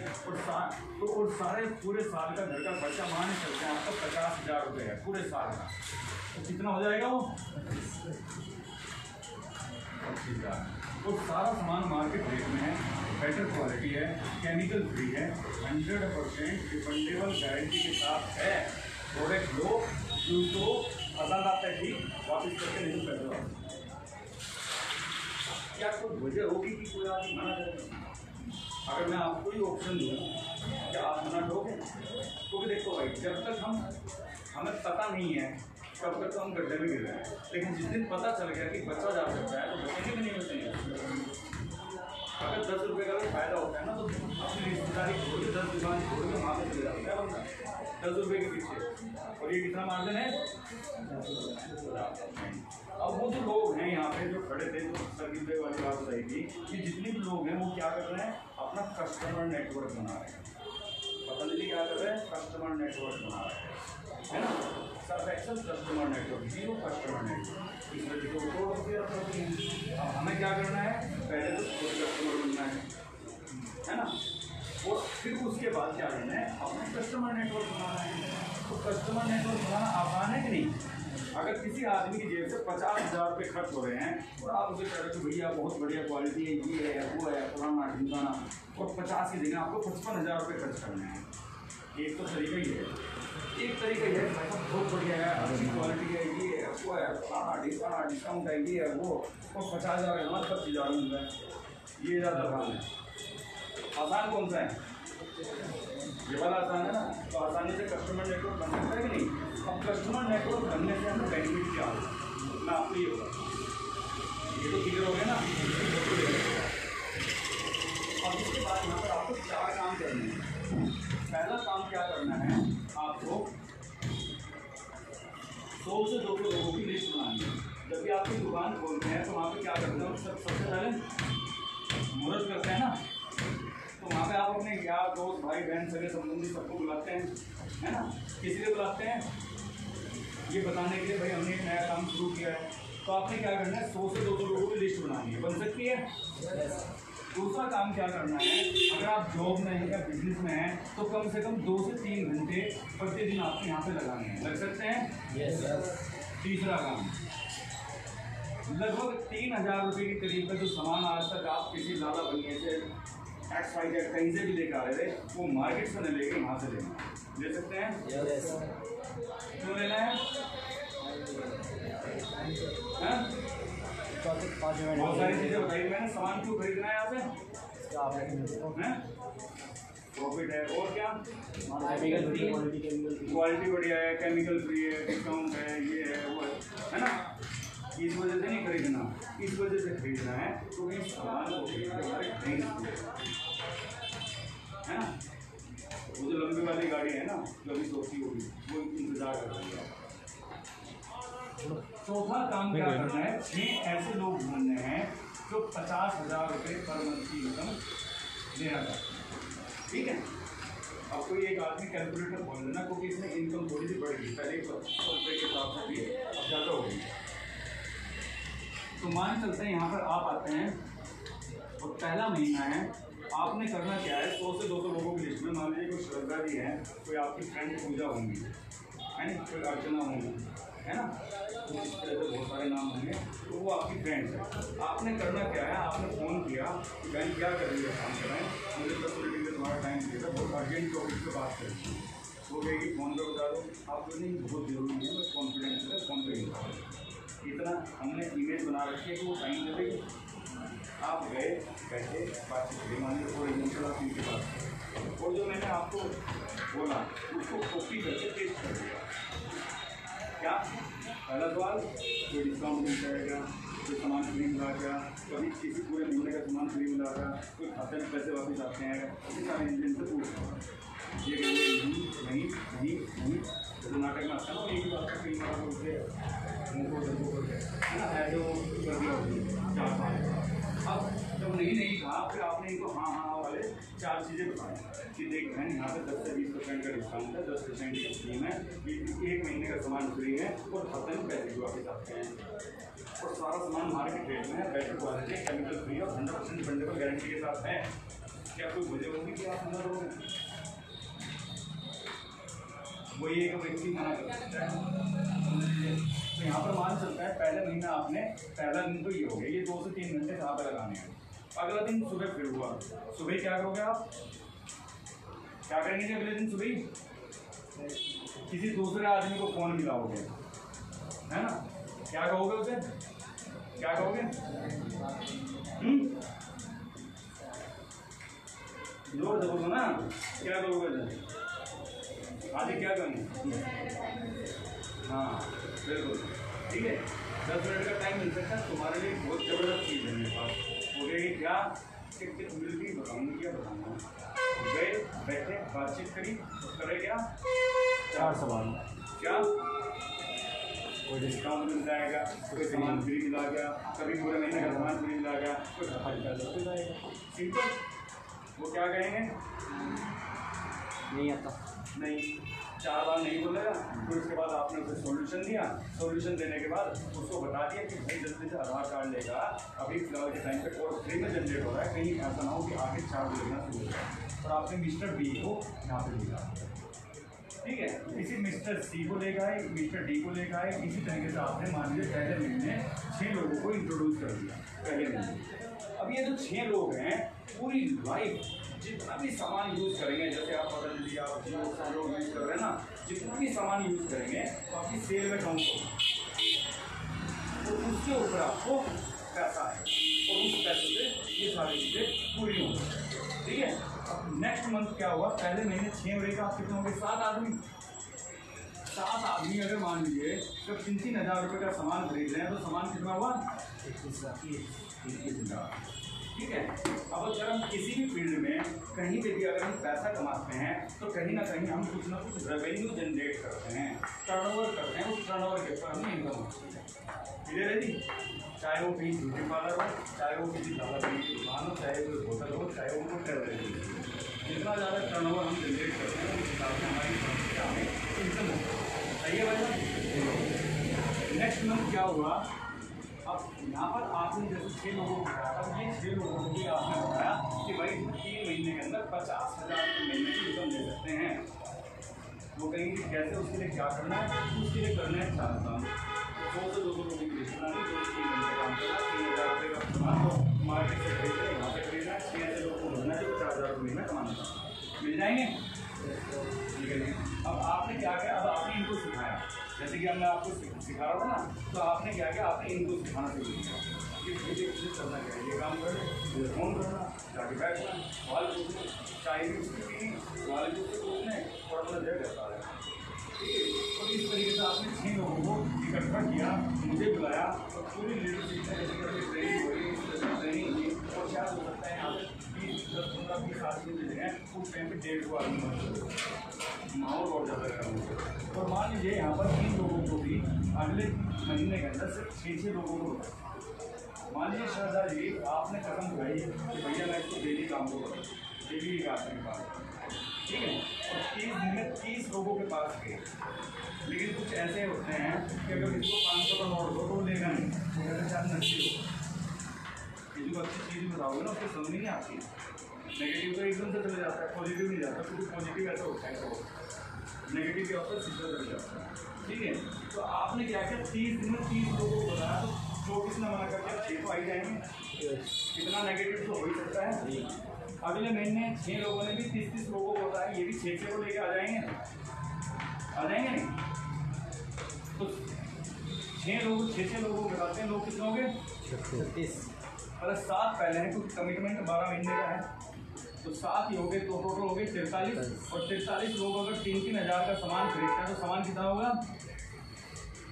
और सारे पूरे साल का घर का खर्चा मान सकते हैं आपका 50,000 रुपये है पूरे साल का, तो कितना हो जाएगा वो? 25,000। तो सारा सामान मार्केट रेट में है, बेटर क्वालिटी है, केमिकल फ्री है, 100% रिफंडेबल गारंटी के साथ है। प्रोडक्ट लो, यूज करो, पसंद आता है ठीक, वापस करके नहीं कर दो। क्या कोई वजह होगी कि कोई आदमी मना करे? अगर मैं आपको ही ऑप्शन दूँ क्या आप मना करोगे? क्योंकि देखो भाई, जब तक हमें पता नहीं है कब तक तो हम गड्ढे में गिर रहे हैं, लेकिन जिस दिन पता चल गया कि बचा जा सकता है तो बचेंगे भी नहीं बचेंगे। अगर 10 रुपये का भी फायदा होता है ना तो अपनी रिश्तेदारी छोड़ के 10 दुकान छोड़ के वहाँ पे चले जाता है बंदा 10 रुपये के पीछे, और ये कितना मार्जिन है? अब वो जो लोग हैं यहाँ पे जो खड़े थे, जो सर्किल वाली बात बताई थी कि जितने भी लोग हैं वो क्या कर रहे हैं? अपना कस्टमर नेटवर्क बना रहे हैं। पतंजलि क्या कर रहे हैं? कस्टमर नेटवर्क बना रहे हैं, है ना? Surf excel customer network, zero customer network, इसमें जो करोड़ रुपये रखते हैं। अब हमें क्या करना है? पहले तो खुद कस्टमर बनना है ना, और फिर उसके बाद क्या करना है? अपने कस्टमर नेटवर्क बनाना है। तो कस्टमर नेटवर्क बनाना आसान है कि नहीं? अगर किसी आदमी की जेब से 50,000 रुपये खर्च हो रहे हैं और आप उसे कह रहे हो भैया बहुत बढ़िया क्वालिटी है, ये है वो है फलाना ढिमकाना, और 50 की जगह आपको 55,000 रुपये खर्च करने हैं। एक तो तरीका ही है, एक तरीका यह है बहुत बढ़िया है, अच्छी क्वालिटी है, ये है वो है फलाना ढिमकाना, डिस्काउंट है, ये है वो, और 50,000 हमारे 25,000 मिल रहा है। ये ज़्यादा आसान है। आसान कौन सा है? ये वाला आसान है ना। तो आसानी से कस्टमर नेटवर्क बन सकता है कि नहीं? अब कस्टमर नेटवर्क बनने से हमें बेनिफिट क्या होगा मैं आपको ये बताऊँ। ये तो क्लियर हो गया ना। अब इसके बाद यहाँ पर आपको 4 काम करने हैं। पहला काम क्या करना है? आपको 100 से 200 लोगों की लिस्ट बनानी है। जब भी आपकी दुकान खोलते हैं तो वहाँ पे क्या करते हैं? सबसे पहले मुहूर्त करते हैं ना, तो वहाँ पे आप अपने यार दोस्त भाई बहन सगे संबंधी सबको बुलाते हैं, है ना? किसी लिए बुलाते हैं? ये बताने के लिए भाई हमने एक नया काम शुरू किया है। तो आपने क्या करना है, 100 से 200 लोगों की लिस्ट बनानी है। बन सकती है? दूसरा काम क्या करना है, अगर आप जॉब में हैं या बिजनेस में हैं तो कम से कम 2 से 3 घंटे प्रतिदिन आपको यहाँ पे लगाने हैं। लग सकते हैं? तीसरा काम, लगभग 3000 रुपये के करीब का जो सामान आज तक आप किसी लाला बनिए से XYZ कहीं से भी लेकर आ रहे थे, वो मार्केट से न लेके वहाँ से लेना। ले सकते हैं? क्यों लेना है? बहुत सारी चीज़ें बताई मैंने, सामान क्यों खरीदना है यहाँ से? प्रॉफिट है और क्या, क्वालिटी बढ़िया है, केमिकल फ्री है, डिस्काउंट है, ये है वो है ना। इस वजह से नहीं खरीदना, इस वजह से खरीदना है क्योंकि तो सामान को हमारे है ना। वो जो लंबी वाली गाड़ी है ना जो अभी सोचती होगी वो इंतजार कर रही है। चौथा काम क्या करना है, 6 ऐसे लोग ढूंढने हैं जो 50,000 रुपये पर मंथ की इनकम देना चाहते हैं। ठीक है, अब कोई एक आदमी कैलकुलेटर बोल देना क्योंकि इसमें इनकम थोड़ी सी बढ़ेगी, पहले 100 रुपये के हिसाब से भी अब ज़्यादा होगी। तो मान चलते हैं यहाँ पर आप आते हैं और पहला महीना है, आपने करना क्या है, 100 से 200 लोगों की लिस्ट में मान लीजिए कोई श्रद्धा जी है, कोई आपकी फ्रेंड पूजा होंगी, है ना, कोई अर्चना होंगी, है ना, तो इस तरह से बहुत सारे नाम होंगे, तो वो आपकी फ्रेंड्स है। आपने करना क्या है, आपने फ़ोन किया कि बहन क्या कर रही है, काम कराएं, मुझे 10 मिनट के लिए तुम्हारा टाइम चाहिए था, बहुत अर्जेंट टॉपिक पे बात करें। वो कहेगी फ़ोन पर बता दो, आपको नहीं बहुत ज़रूरी है, मैं कॉन्फिडेंस है फ़ोन पर ही इतना हमने इमेज बना रखी है कि वो टाइम दे देगी। आप गए बैठे बातचीत करी, मान लीजिए थोड़ी दिन चला के बाद, और जो मैंने आपको बोला उसको कॉपी करके पेस्ट कर दिया। क्या पहला सवाल, कोई डिस्काउंट मिल जाएगा, कोई सामान फ्री मिला क्या, कभी किसी पूरे महीने का सामान फ्री मिला क्या, कोई खाते में पैसे वापस आते हैं, इतने सारे इंजन से पूछ ये नहीं तो नाटक में आता है ना, एक ही बात का कई बार बोलते है ना, ऐसे कर दिया होगी 4-5। अब जब नहीं कहा फिर आपने इनको हाँ वाले 4 चीज़ें बताएं कि देख बहन यहाँ पे 10 से 20% का डिस्काउंट है, 10% की स्कीम है, 1 महीने का सामान फ्री है और खाते में पैसे भी वापस आते हैं, और सारा सामान मार्केट रेट में है, बेटर क्वालिटी, केमिकल फ्री और 100% फंडेबल गारंटी के साथ है। क्या कोई वजह होगी कि आप समझ रहे वही एक व्यक्ति मना कर सकता है। तो यहाँ पर मान चलता है पहले महीना आपने, पहला दिन तो ये हो गया, ये 2 से 3 घंटे यहाँ पर लगाने हैं। अगला दिन सुबह फिर हुआ, सुबह क्या करोगे आप, क्या करेंगे अगले दिन सुबह, किसी दूसरे आदमी को फ़ोन मिलाओगे, है ना, क्या कहोगे उसे, क्या कहोगे, जोर से बोलो ना, क्या कहोगे, आगे क्या करेंगे, हाँ बिल्कुल ठीक है। 10 मिनट का टाइम मिल सकता है, तुम्हारे लिए बहुत ज़बरदस्त चीज़ है मेरे पास। हो गया क्या, टिक मिल गई, बताऊँगी क्या बताऊँगा, गए बैठे बातचीत करी तो करे क्या, 4 सवाल, क्या कोई डिस्काउंट मिल जाएगा, कोई सामान फ्री मिला गया, कभी पूरे महीने का सामान फ्री मिला गया, कोई मिल जाएगा, सिंपल। वो क्या कहेंगे, नहीं आता, नहीं 4 बार नहीं बोलेगा। फिर उसके बाद आपने उसे सॉल्यूशन दिया, सॉल्यूशन देने के बाद उसको बता दिया कि भाई जल्दी से आधार कार्ड लेगा, अभी फिलहाल के टाइम पे कोर्स फ्री में जनरेट हो रहा है, कहीं ऐसा ना हो कि आगे चार्ज लेना शुरू हो जाए। और आपने मिस्टर बी को यहाँ पे लिखा, ठीक है, इसी मिस्टर सी को लेकर आए, मिस्टर डी को लेकर आए, इसी तरीके से आपने मान लीजिए पहले महीने 6 लोगों को इंट्रोड्यूस कर दिया पहले महीने। अब ये जो 6 लोग हैं पूरी लाइफ जितना भी सामान यूज़ करेंगे, जैसे आप पतंजलि आप जियो लोग यूज़ कर रहे हैं ना, जितना भी सामान यूज़ करेंगे तो आपकी सेल में काउंट होगा, तो उसके ऊपर आपको पैसा है और उस पैसे से ये सारी चीज़ें पूरी होंगी। ठीक है, अब नेक्स्ट मंथ क्या हुआ, पहले महीने 6 महीने का आप कितने होंगे, 7 आदमी। 7 आदमी अगर मान लीजिए जब 3-3 हज़ार रुपये का सामान खरीद रहे हैं तो सामान कितना हुआ, 21,000। ठीक है, अब अगर हम किसी भी फील्ड में कहीं पे भी अगर हम पैसा कमाते हैं तो कहीं ना कहीं हम कुछ ना कुछ रेवेन्यू जनरेट करते हैं, टर्नओवर करते हैं, उस टर्नओवर के ऊपर हमें इनकम होती है। क्लियर है जी। चाहे वो कहीं ब्यूटी पार्लर हो, चाहे वो किसी दादा की दुकान हो, चाहे वो होटल हो, चाहे वो ट्रेवल एजेंसी हो। जितना ज़्यादा टर्नओवर हम जनरेट करते हैं उस हिसाब से हमारी संस्था में इनकम होती है। सही है भाई साहब? नेक्स्ट मंथ क्या हुआ, अब यहाँ पर आपने जैसे 6 लोगों को बताया था, ये 6 लोगों को भी आपने बताया कि भाई 3 महीने के अंदर 50,000 महीने की इनकम दे सकते हैं। वो कहेंगे कैसे, उसके लिए क्या करना है, उसके लिए करना है 4 काम। 2 से 2 लोगों की लिस्ट बनानी, 2-3 घंटे काम करना, 3,000 रुपये का सामान को मार्केट से खरीदना, यहाँ से खरीदना, 6 से लोगों को भरना, जो 50,000 रुपये महीना कमाना मिल जाएंगे। ठीक है। अब आपने क्या किया, अब आपने इनको सिखाया, जैसे कि अब मैं आपको सिखा रहा था ना, तो आपने क्या किया, आपने इनको सिखाना शुरू किया कि मुझे कुछ करना चाहिए, ये काम करना, मुझे फ़ोन करना, जाके बैठना, सवाल पूछना, चाय भी उसकी पीनी, सवाल भी उससे पूछने और अपना जय करता है। ठीक है। और इस तरीके से आपने 6 लोगों को इकट्ठा किया, मुझे बुलाया और पूरी लीडरशिप में जैसे करके ट्रेनिंग हुई, ट्रेनिंग हुई। और क्या हो सकता है यहाँ पे 20-15-20 आदमी मिले हैं, उस टाइम पे 150 आदमी माहौल और ज़्यादा गर्म हो। और मान लीजिए यहाँ पर 3 लोगों को भी अगले महीने के अंदर सिर्फ 6 लोगों को बताया। मान लीजिए श्रद्धा जी आपने कदम उठाई कि भैया मैं इसको डेली काम को करूँ, डेली आपके पास, ठीक है। और 30 दिन में 30 लोगों के पास गए। लेकिन कुछ ऐसे होते हैं कि अगर इसको 500 का नोट दो तो वो लेगा नहीं, वो कहते हैं नकली हो। किसी को अच्छी चीज़ बताओगे ना उसको समझ नहीं आती, नेगेटिव तो एकदम से चले जाता है, पॉजिटिव नहीं जाता, क्योंकि पॉजिटिव ऐसा होता है तो नेगेटिव के ऑफर सीधा चले जाता है। ठीक है। तो आपने क्या किया, 30 दिन में 30 लोगों को बताया, तो जो किसने मना कर दिया, 6 तो आ ही जाएंगे, कितना नेगेटिव तो हो ही सकता है। अगले महीने 6 लोगों ने भी 30-30 लोगों को बताया, ये भी 6 को लेके आ जाएंगे नहीं? तो 6 लोगों को बताते हैं, लोग कितने हो गए, 36। प्लस 7 पहले हैं, क्योंकि कमिटमेंट 12 महीने का है, तो 7 ही हो गए, तो टोटल हो गए 43। और 43 लोग अगर 3-3 हज़ार का सामान खरीदते हैं तो सामान कितना होगा,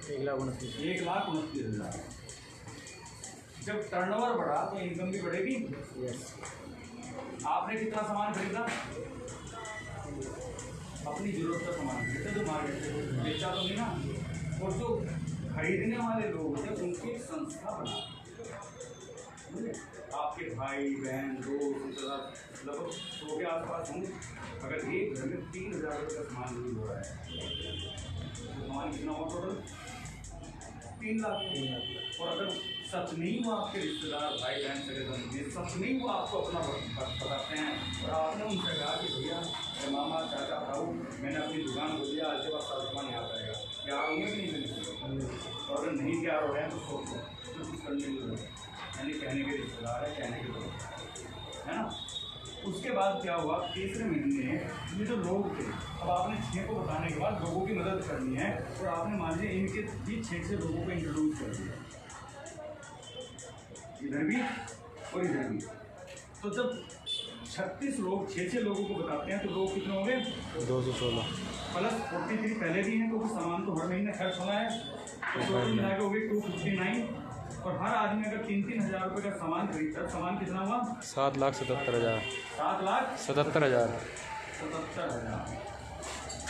1,29,000। जब टर्नओवर बढ़ा तो इनकम भी बढ़ेगी। यस। आपने कितना सामान खरीदा, अपनी जरूरत का सामान खरीदा, जो मार्केट से बेचा तो नहीं ना। और जो खरीदने वाले लोग होते हैं उनकी एक संस्था बना, आपके भाई बहन दोस्त रिश्तेदार लगभग 100 के आसपास होंगे। अगर एक घर में 3,000 रुपये का सामान यूज हो रहा है तो सामान कितना हो, टोटल 3 लाख। और अगर सच नहीं वो आपके रिश्तेदार भाई बहन सगे संबंधी सच नहीं वो आपको अपना बताते हैं और आपने उनसे कहा कि भैया मामा चाचा भाऊ मैंने अपनी दुकान खोल दिया, आज के बाद सारा सामान यहाँ आएगा, तैयार होंगे कि नहीं मिलेंगे? और अगर नहीं तैयार हो रहे हैं तो सोचो तो कुछ करने की जरूरत, यानी कहने के रिश्तेदार है, कहने की जरूरत है ना। उसके बाद क्या हुआ, तीसरे महीने ये जो लोग थे, अब आपने 6 को बताने के बाद लोगों की मदद करनी है, और आपने मान लीजिए इनके भी 6 लोगों को इंट्रोड्यूस कर दिया, इधर भी और इधर भी। तो जब 36 लोग 6 लोगों को बताते हैं तो लोग कितने हो गए, 216 प्लस 43 पहले भी हैं, क्योंकि सामान तो हर महीने खर्च होना है, तो टोटल मिला के हो गए 259। और हर आदमी अगर 3-3 हज़ार रुपये का सामान खरीदता है, सामान कितना हुआ, 7,77,000। 7,77,000।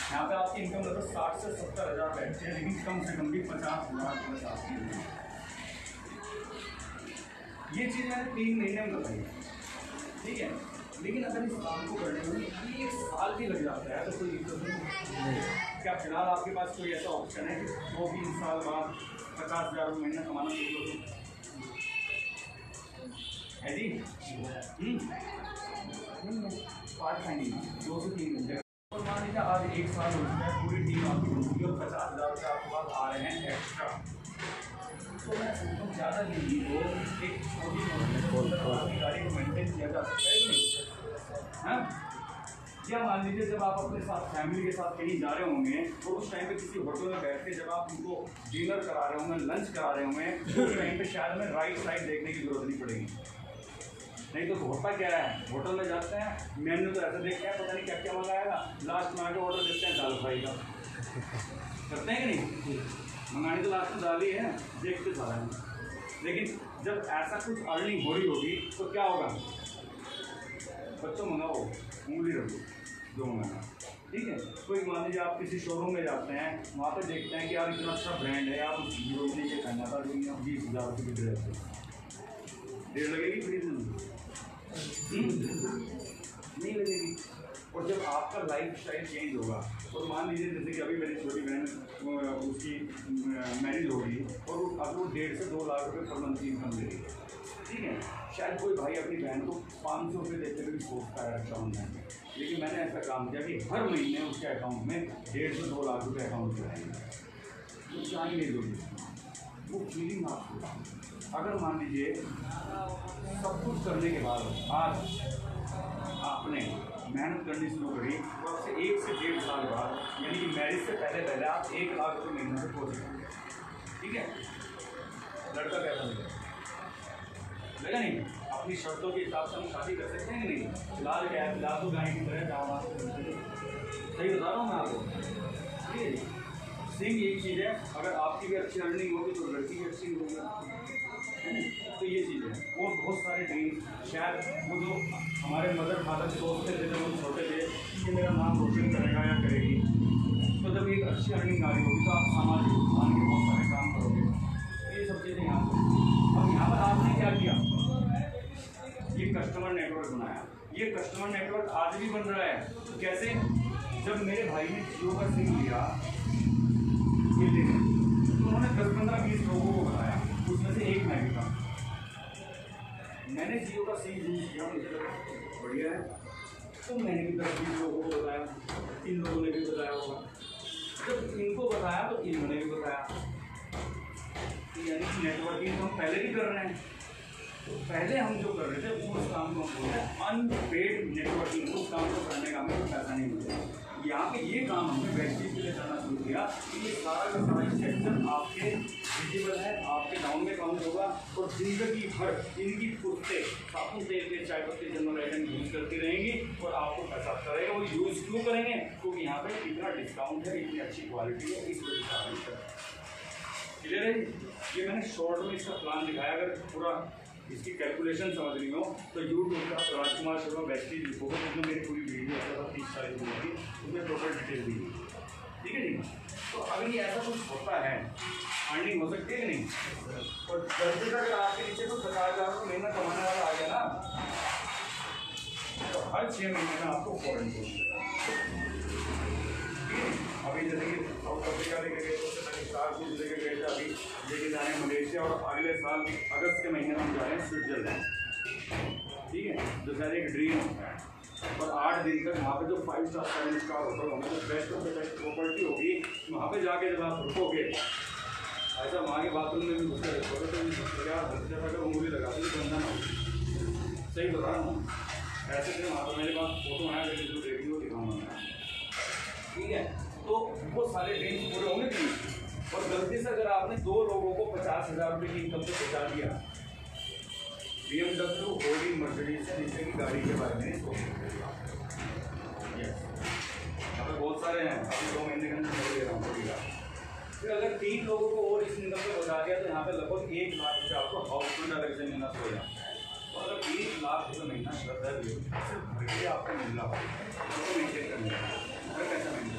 यहाँ पे आपकी इनकम लगभग 60 से 70 हज़ार बैठती है, लेकिन कम से कम भी 50,000 प्लस आपकी है। ये चीज़ मैंने 3 महीने में बताई, ठीक है। लेकिन अगर इस काम को करने में 1 साल भी लग जाता है तो कोई दिक्कत नहीं। क्या फिलहाल आपके पास कोई ऐसा ऑप्शन है कि 2-3 साल बाद 50,000 महीना कमाना शुरू करो, है जी? पार्ट टाइम 2 से 3 घंटे। और मान लीजिए आज 1 साल हो चुका है, पूरी टीम आपकी होगी और 50,000 रुपये आपके पास आ रहे हैं एक्स्ट्रा, तो मैं सोचता हूँ ज़्यादा नहीं हो, एक छोटी आपकी गाड़ी को मेंटेन किया जा सकता है कि नहीं, हाँ? या मान लीजिए जब आप अपने साथ फैमिली के साथ कहीं जा रहे होंगे तो उस टाइम पे किसी होटल में बैठ के जब आप उनको डिनर करा रहे होंगे, लंच करा रहे होंगे, तो उस टाइम पे शायद हमें राइट साइड देखने की जरूरत नहीं पड़ेगी। नहीं तो होता क्या है, होटल में जाते हैं, मेन्यू तो ऐसे देखते हैं, पता नहीं क्या क्या मंगाएगा, लास्ट में आके ऑर्डर देते हैं दाल फ्राई का, करते हैं कि नहीं? मंगाने तो लास्ट में दाल ही है, देखते जा रहे हैं। लेकिन जब ऐसा कुछ अर्निंग हो रही होगी तो क्या होगा, बच्चों मंगाओ, उंगली रखो जो मंगाना। ठीक है। कोई मान लीजिए आप किसी शोरूम में जाते हैं, वहाँ पे देखते हैं कि यार इतना अच्छा ब्रांड है, आप हीरो ने ये पहना था, लेकिन आप 20,000 रुपये की ड्रेस है, देर लगेगी खरीदने में? नहीं लगेगी। और जब आपका लाइफ स्टाइल चेंज होगा, और मान लीजिए जैसे कि अभी मेरी छोटी बहन उसकी मैरिज होगी और अगर वो 1.5 से 2 लाख रुपये पर मंथ की इनकम दे रही है, ठीक है, शायद कोई भाई अपनी बहन को 500 रुपये देते हुए भी सोचता है अच्छा ऑनलाइन, लेकिन मैंने ऐसा काम किया कि हर महीने उसके अकाउंट में 1.5 से 2 लाख रुपये अकाउंट में आएंगे। तो चाहिए जो वो फीलिंग आपको, अगर मान लीजिए सब कुछ करने के बाद आज आपने मेहनत करनी शुरू करी, तो आपसे 1 से 1.5 साल बाद, यानी कि मैरिज से पहले पहले आप 1 लाख रुपये महीने से पहुँच जाएंगे, ठीक है। लड़का कैसा लगा नहीं? अपनी शर्तों के हिसाब से हम शादी कर सकते हैं कि नहीं? फिलहाल क्या है, फिलहाल तो गाय की तरह जाओ, सही बता रहा हूँ मैं आपको, ठीक है। सेम यही चीज़ है, अगर आपकी भी अच्छी अर्निंग होगी तो लड़की भी अच्छी होगी, तो ये चीज़ है। और बहुत सारे ड्रीम, शायद वो जो हमारे मदर फादर सोचते थे जब हम छोटे थे कि मेरा नाम रोशन करेगा या करेगी, तो जब एक अच्छी अर्निंग आ रही होगी तो आप सामाजिक उत्थान के बहुत सारे काम करोगे, ये सब चीज़ें यहाँ पर। अब यहाँ पर आपने क्या किया, ये कस्टमर नेटवर्क बनाया। ये कस्टमर नेटवर्क आज भी बन रहा है। तो कैसे? जब मेरे भाई ने जियो का सिम लिया ये लेने, तो उन्होंने 10, 15, 20 लोगों को बताया, उसमें से एक मैं भी था। मैंने जियो का सिम यूज़ किया, मुझे लगा बढ़िया है, तो मैंने भी 10, 20 लोगों को बताया, 3 लोगों ने भी बताया होगा, जब इनको बताया तो इन्होंने भी बताया, यानी कि नेटवर्किंग हम पहले भी कर रहे हैं। तो पहले हम जो कर रहे थे उस काम को हम बोलते हैं अनपेड नेटवर्किंग। उस काम को करने का हमें पैसा नहीं मिलता। यहाँ पे ये काम हमने वेस्टेज के लिए करना शुरू किया कि ये सारा का सारा सेक्शन आपके विजिबल है, आपके डाउन में काउंट होगा, और जिंदगी भर इनकी पुरते साबुन तेल के चाय पत्ती जनरल आइटम यूज़ करती रहेंगी और आपको पैसा करेगा। वो यूज़ क्यों करेंगे? क्योंकि यहाँ पे इतना डिस्काउंट है, इतनी अच्छी क्वालिटी है, इस वजह से क्लियर है। ये मैंने शॉर्ट में इसका प्लान दिखाया। अगर पूरा इसकी कैलकुलेशन समझनी हो तो यूट्यूब का राजकुमार शर्मा वेस्टेज लिखोगे, उसमें मेरी पूरी वीडियो है 30-40 मिनट की, उसमें टोटल डिटेल दी है, ठीक है जी। तो अगर ये ऐसा कुछ होता है, अर्निंग हो सकती है कि नहीं? और जल्दी तक आपके नीचे तो 50,000 रुपये महीना कमाने वाला आ गया ना, तो हर 6 महीने में आपको फॉरेन को अभी जैसे कि साउथ अफ्रीका लेके गए, उससे पहले स्टारबुक्स लेके गए थे, अभी लेके जा रहे हैं मलेशिया, और अगले साल अगस्त के महीने में हम जा रहे हैं स्विट्जरलैंड, ठीक है, जो शायद एक ड्रीम होता है। और 8 दिन तक वहाँ पे जो 5 स्टार 7 स्टार होटल होंगे, जो best of the best property होगी, वहाँ पे जाके जब आप रुकोगे, ऐसा वहाँ के बाथरूम में भी घुसे रखोगे तो यार अगर उंगली लगा दी गंदा ना हो, सही बता रहा हूँ। ऐसे थे वहाँ पर, मेरे पास फोटो है, लेकिन जो देखी वो दिखाऊंगा मैं, ठीक है। तो वो सारे ड्रीम्स पूरे होंगे कि नहीं? और गलती से अगर आपने 2 लोगों को 50,000 रुपये की इनकम से बचा दिया, BMW, Audi, मर्सिडीज से नीचे की गाड़ी के बारे में सोच सकते हो आप। यहाँ पे बहुत सारे हैं, अभी 2 महीने के अंदर ले रहा हूँ। फिर अगर 3 लोगों को और इस इनकम से बचा दिया तो यहाँ पे लगभग 1 लाख रुपये आपको हाउस रेंट अलग से मिलना शुरू हो जाता है। तो अगर 1 लाख रुपये महीना श्रद्धा भी हो, सिर्फ भर के आपको मिल रहा है, तो मेंटेन करना है। कैसा मेंटेन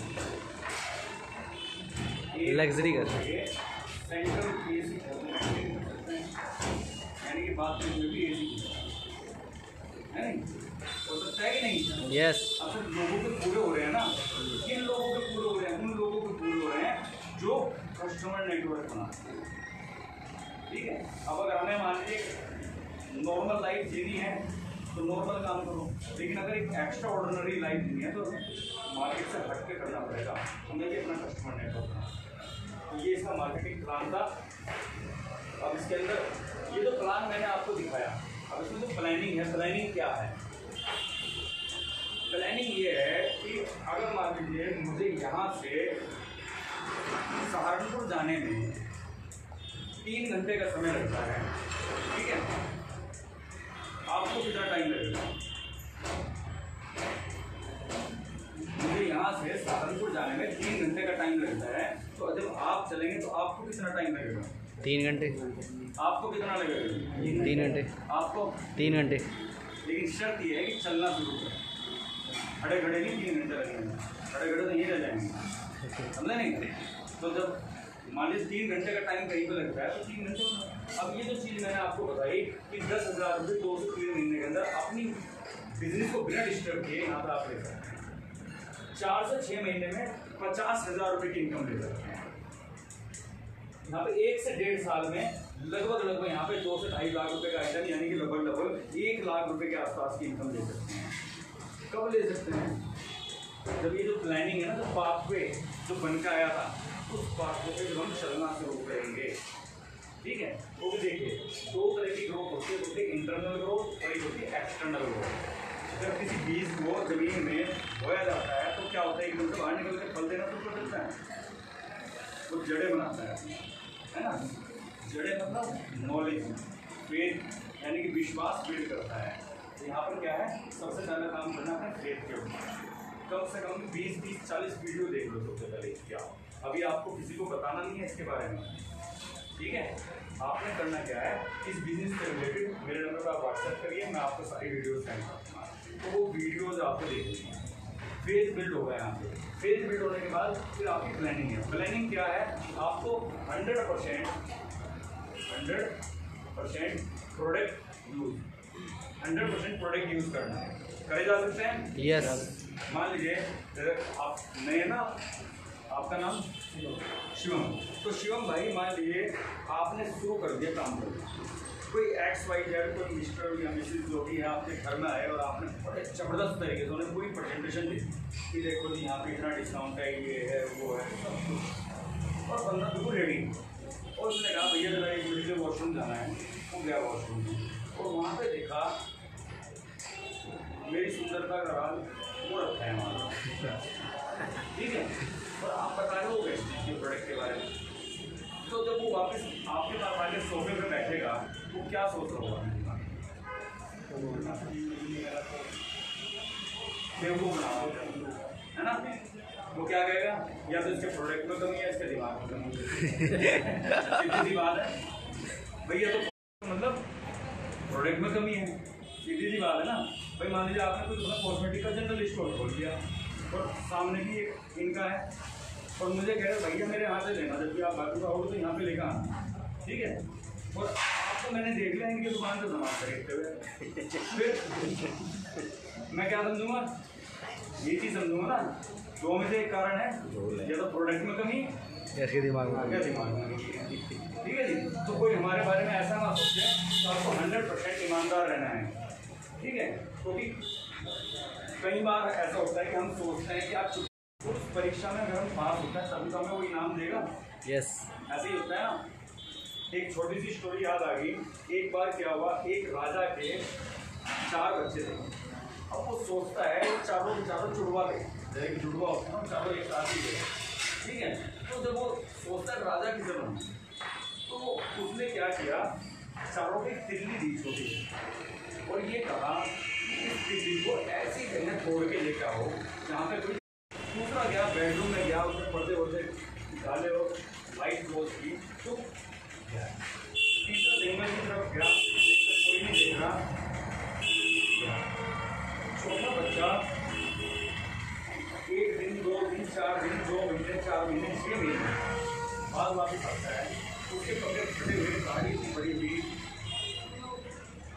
लग्जरी कर सेंट्रल एसी मेंटेन कर सकते हैं, यानी कि बाथरूम में भी एसी है नहीं, हो सकता है कि नहीं? यस। अब सिर्फ लोगों के पूरे हो रहे हैं ना, किन लोगों के पूरे हो रहे हैं? उन लोगों के पूरे हो रहे हैं जो कस्टमर नेटवर्क बनाते हैं, ठीक है। अब अगर हमें मान लीजिए नॉर्मल लाइफ जीनी है तो नॉर्मल काम करो, लेकिन अगर एक एक्स्ट्रा ऑर्डिनरी लाइफ जीनी है तो मार्केट से हट के करना पड़ेगा, हमें भी अपना कस्टमर नेटवर्क बनाना। तो ये इसका मार्केटिंग प्लान था। अब इसके अंदर ये जो प्लान मैंने आपको दिखाया, अब इसमें जो प्लानिंग है, प्लानिंग क्या है? प्लानिंग ये है कि अगर मान लीजिए मुझे यहाँ से सहारनपुर जाने में 3 घंटे का समय लगता है, ठीक है, आपको कितना टाइम लगेगा? मुझे यहाँ से सहारनपुर जाने में 3 घंटे का टाइम लगता है, तो जब आप चलेंगे तो आपको कितना टाइम लगेगा? 3 घंटे। आपको कितना लगेगा? 3 घंटे। आपको 3 घंटे। लेकिन शर्त ये है कि चलना शुरू करें। खड़े खड़े नहीं 3 घंटे लगेंगे, खड़े खड़े तो यहीं रह जाएंगे, समझे नहीं। तो जब मान लीजिए 3 घंटे का टाइम कहीं पे लगता है तो 3 घंटे में। अब ये जो चीज़ मैंने आपको बताई कि 10,000 रुपये 2 से 3 महीने के अंदर अपनी बिजनेस को बिना डिस्टर्ब किए यहाँ पर आप ले सकते हैं। 4 से 6 महीने में 50,000 रुपये की इनकम ले सकते हैं। यहाँ पे 1 से 1.5 साल में लगभग यहाँ पे 2 से 2.5 लाख रुपए का आइटम यानी कि लगभग 1 लाख रुपए के आसपास की इनकम ले सकते हैं। कब ले सकते हैं? जब ये जो प्लानिंग है ना, जो पाथवे जो बन के आया था, उस पाथवे पे जब हम चलना शुरू करेंगे, ठीक है। वो भी देखिए 2 तरह की ग्रोथ होती है, एक इंटरनल ग्रोथ और एक होती है एक्सटर्नल ग्रोथ। जब किसी बीज को जमीन में बोया जाता है तो क्या होता है, एकदम से बाहर निकल के फल देना शुरू कर देता है, वो जड़ें बनाता है ना। जड़ें मतलब नॉलेज, फेथ यानी कि विश्वास बिल्ड करता है। तो यहाँ पर क्या है, सबसे पहला काम करना है फेथ के ऊपर। कम से कम 20-40 वीडियो देख लो सबसे पहले क्या। अभी आपको किसी को बताना नहीं है इसके बारे में, ठीक है। आपने करना क्या है, इस बिजनेस से रिलेटेड मेरे नंबर पर आप व्हाट्सएप करिए, मैं आपको सारी वीडियोस सेंड करूँगा। तो वो वीडियोस आपको देखनी है। फेज बिल्ड होगा यहाँ पे। फेज बिल्ड होने के बाद फिर आपकी प्लानिंग है। प्लानिंग क्या है, आपको 100% प्रोडक्ट यूज 100% प्रोडक्ट यूज करना है। करे जा सकते हैं? यस। मान लीजिए आप नए ना, आपका नाम शिवम, तो शिवम भाई मान लीजिए आपने शुरू कर दिया काम करना। कोई XYZ कोई मिस्टर या मिसेज जो भी है आपके घर में आए और आपने बड़े ज़बरदस्त तरीके से उन्हें पूरी प्रेजेंटेशन दी कि देखो जी यहाँ पे इतना डिस्काउंट है, ये है वो है सब कुछ, और बंदा बिल्कुल रेडी। और उसने कहा भैया जरा एक मिनट से वॉशरूम जाना है। वो गया वॉशरूम और वहाँ पे देखा मेरी सुंदरता का राज वो रखा है वहाँ, ठीक है। और आप बता रहे हो गए प्रोडक्ट के बारे में। तो जब वो वापस आपके पास आके सोफे पे बैठेगा तो क्या सोच रहा होगा, बेवकूफ बना है ना। वो क्या कहेगा, या तो इसके प्रोडक्ट में कमी है, इसके दिमाग में कमी है। सीधी सी बात है भैया, तो मतलब प्रोडक्ट में कमी है, सीधी सी बात है ना भाई। मान लीजिए आपने कोई कॉस्मेटिक का जनरल स्टोर खोल दिया और सामने भी एक इनका है और मुझे कह रहे भैया मेरे यहाँ से लेना, जबकि आप बाकी का होगा तो यहाँ पे लेकर आना, ठीक है। और आपको मैंने देख लिया इनकी दुकान से सामान खरीदते हुए, फिर मैं क्या समझूंगा, ये चीज़ समझूंगा ना, 2 में से एक कारण है, या तो प्रोडक्ट में कमी इसके दिमाग में, ठीक है जी। तो कोई हमारे बारे में ऐसा ना सोचे, तो आपको 100% ईमानदार रहना है, ठीक है। क्योंकि कई बार ऐसा होता है कि हम सोचते हैं कि आप उस परीक्षा में अगर हम पास होता है तभी तो हमें वो इनाम देगा। यस। ऐसे ही होता है ना। एक छोटी सी स्टोरी याद आ गई। एक बार क्या हुआ, एक राजा के 4 बच्चे थे। अब वो सोचता है चारों जुड़वा थे, जैसे कि जुड़वा होता है ना, चारों एक साथ ही थे, ठीक है। तो जब वो सोचता है राजा किसे बनना, तो उसने क्या किया, चारों को एक तिल्ली दी छोटी सी, और ये कहा इस तिल्ली को ऐसी जगह छोड़ के लेकर आओ जहाँ पे कोई। दूसरा गया बेडरूम में, गया उसमें पर्दे वर्दे डाले और लाइट क्लोज की, तो तीसरा जंगल की तरफ गया, कोई नहीं देख रहा। छोटा बच्चा 1 दिन 2 दिन 4 दिन 2 महीने 4 महीने 6 महीने बाद वापस आता है, उसके कपड़े फटे हुए, गाड़ी इतनी बड़ी हुई।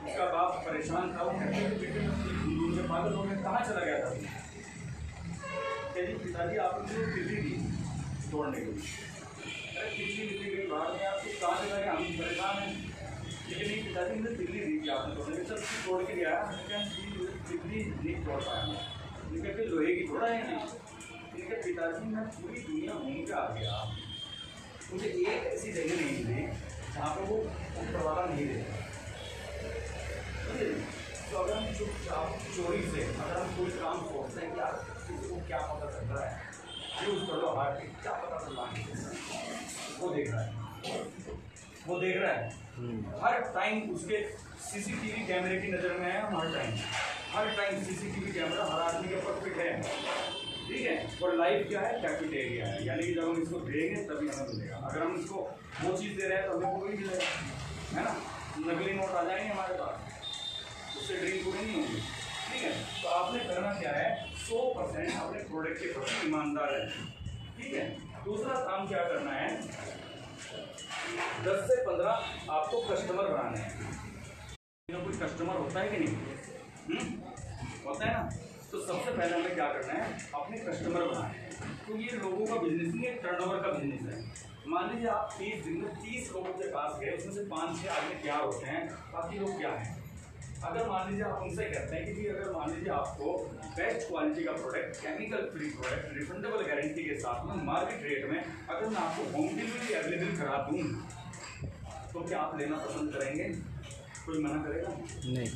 उसका बाप परेशान था, वो कहते थे बेटे दूर से पागल हो गए, कहाँ चला गया था। पिताजी आपने जो तिल्ली दी तोड़ने के लिए, अरे तिल्ली गई बाहर में, आप कुछ कहाँ से लगे, हम परेशान हैं। लेकिन नहीं पिताजी ने तिल्ली दी थी आपने तोड़ने के, सब तोड़ के दिया। तिल्ली नहीं तोड़ पाया, इनके फिर लोहे की थोड़ा है नहीं। इनके पिताजी मैं पूरी दुनिया घूम के आ गया, मुझे एक ऐसी जगह नहीं मिली जहाँ पर वो ऊपर वाला नहीं देता। तो अगर हम चुपचाप चोरी से अगर हम कोई काम सोचते हैं कि यार किसी को क्या पता चल रहा है, यूज कर लो हार्ट, क्या पता चल रहा है, वो देख रहा है, हर टाइम उसके CCTV कैमरे की नज़र में है। हम हर टाइम CCTV कैमरा हर आदमी के ऊपर फिट है, ठीक है। और लाइफ क्या है, कैपिटेरिया है, यानी कि जब हम इसको देंगे तभी हमें मिलेगा। अगर हम इसको वो चीज़ दे रहे हैं तो हमें वो भी मिलेगा, है ना। नकली नोट आ जाएंगे हमारे पास, उससे ड्रिंक पूरी नहीं होगी, ठीक है। तो आपने करना क्या है, 100% अपने प्रोडक्ट के प्रति ईमानदार है। ठीक है। दूसरा काम क्या करना है, 10 से 15 आपको कस्टमर बनाने हैं। कोई कस्टमर होता है कि नहीं? होता है ना। तो सबसे पहले हमें क्या करना है, अपने कस्टमर बनाने हैं। तो ये लोगों का बिजनेस नहीं है, टर्नओवर का बिजनेस है। मान लीजिए आप 30 दिन में 30 लोगों के पास गए, उसमें से 5-6 आदमी तैयार होते हैं, बाकी लोग क्या है। अगर मान लीजिए आप उनसे कहते हैं कि अगर मान लीजिए आपको बेस्ट क्वालिटी का product, chemical free product, refundable guarantee के साथ में मार्केट रेट में अगर मैं आपको होम डिलीवरी अवेलेबल करा दूँ, तो क्या आप लेना पसंद करेंगे? कोई मना करेगा नहीं।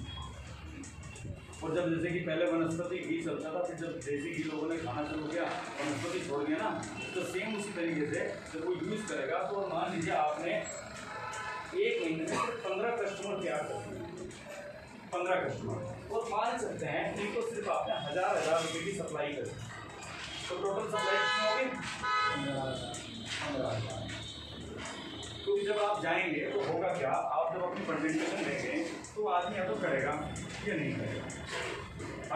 और जब जैसे कि पहले वनस्पति घी चलता था, फिर जब देसी घी लोगों ने खाना शुरू किया, वनस्पति छोड़ दिया ना, तो सेम उसी तरीके से जब कोई यूज़ करेगा, तो मान लीजिए आपने 1 महीने में 15 कस्टमर तैयार कर दिए, 15 कस्टमर, और मान सकते हैं इनको सिर्फ आपने 1000 रुपये की सप्लाई कर दी, तो टोटल सप्लाई कितनी होगी? 15,000। तो जब आप जाएंगे तो होगा क्या, आप जब अपनी प्रेजेंटेशन देंगे तो आदमी या तो करेगा या नहीं करेगा।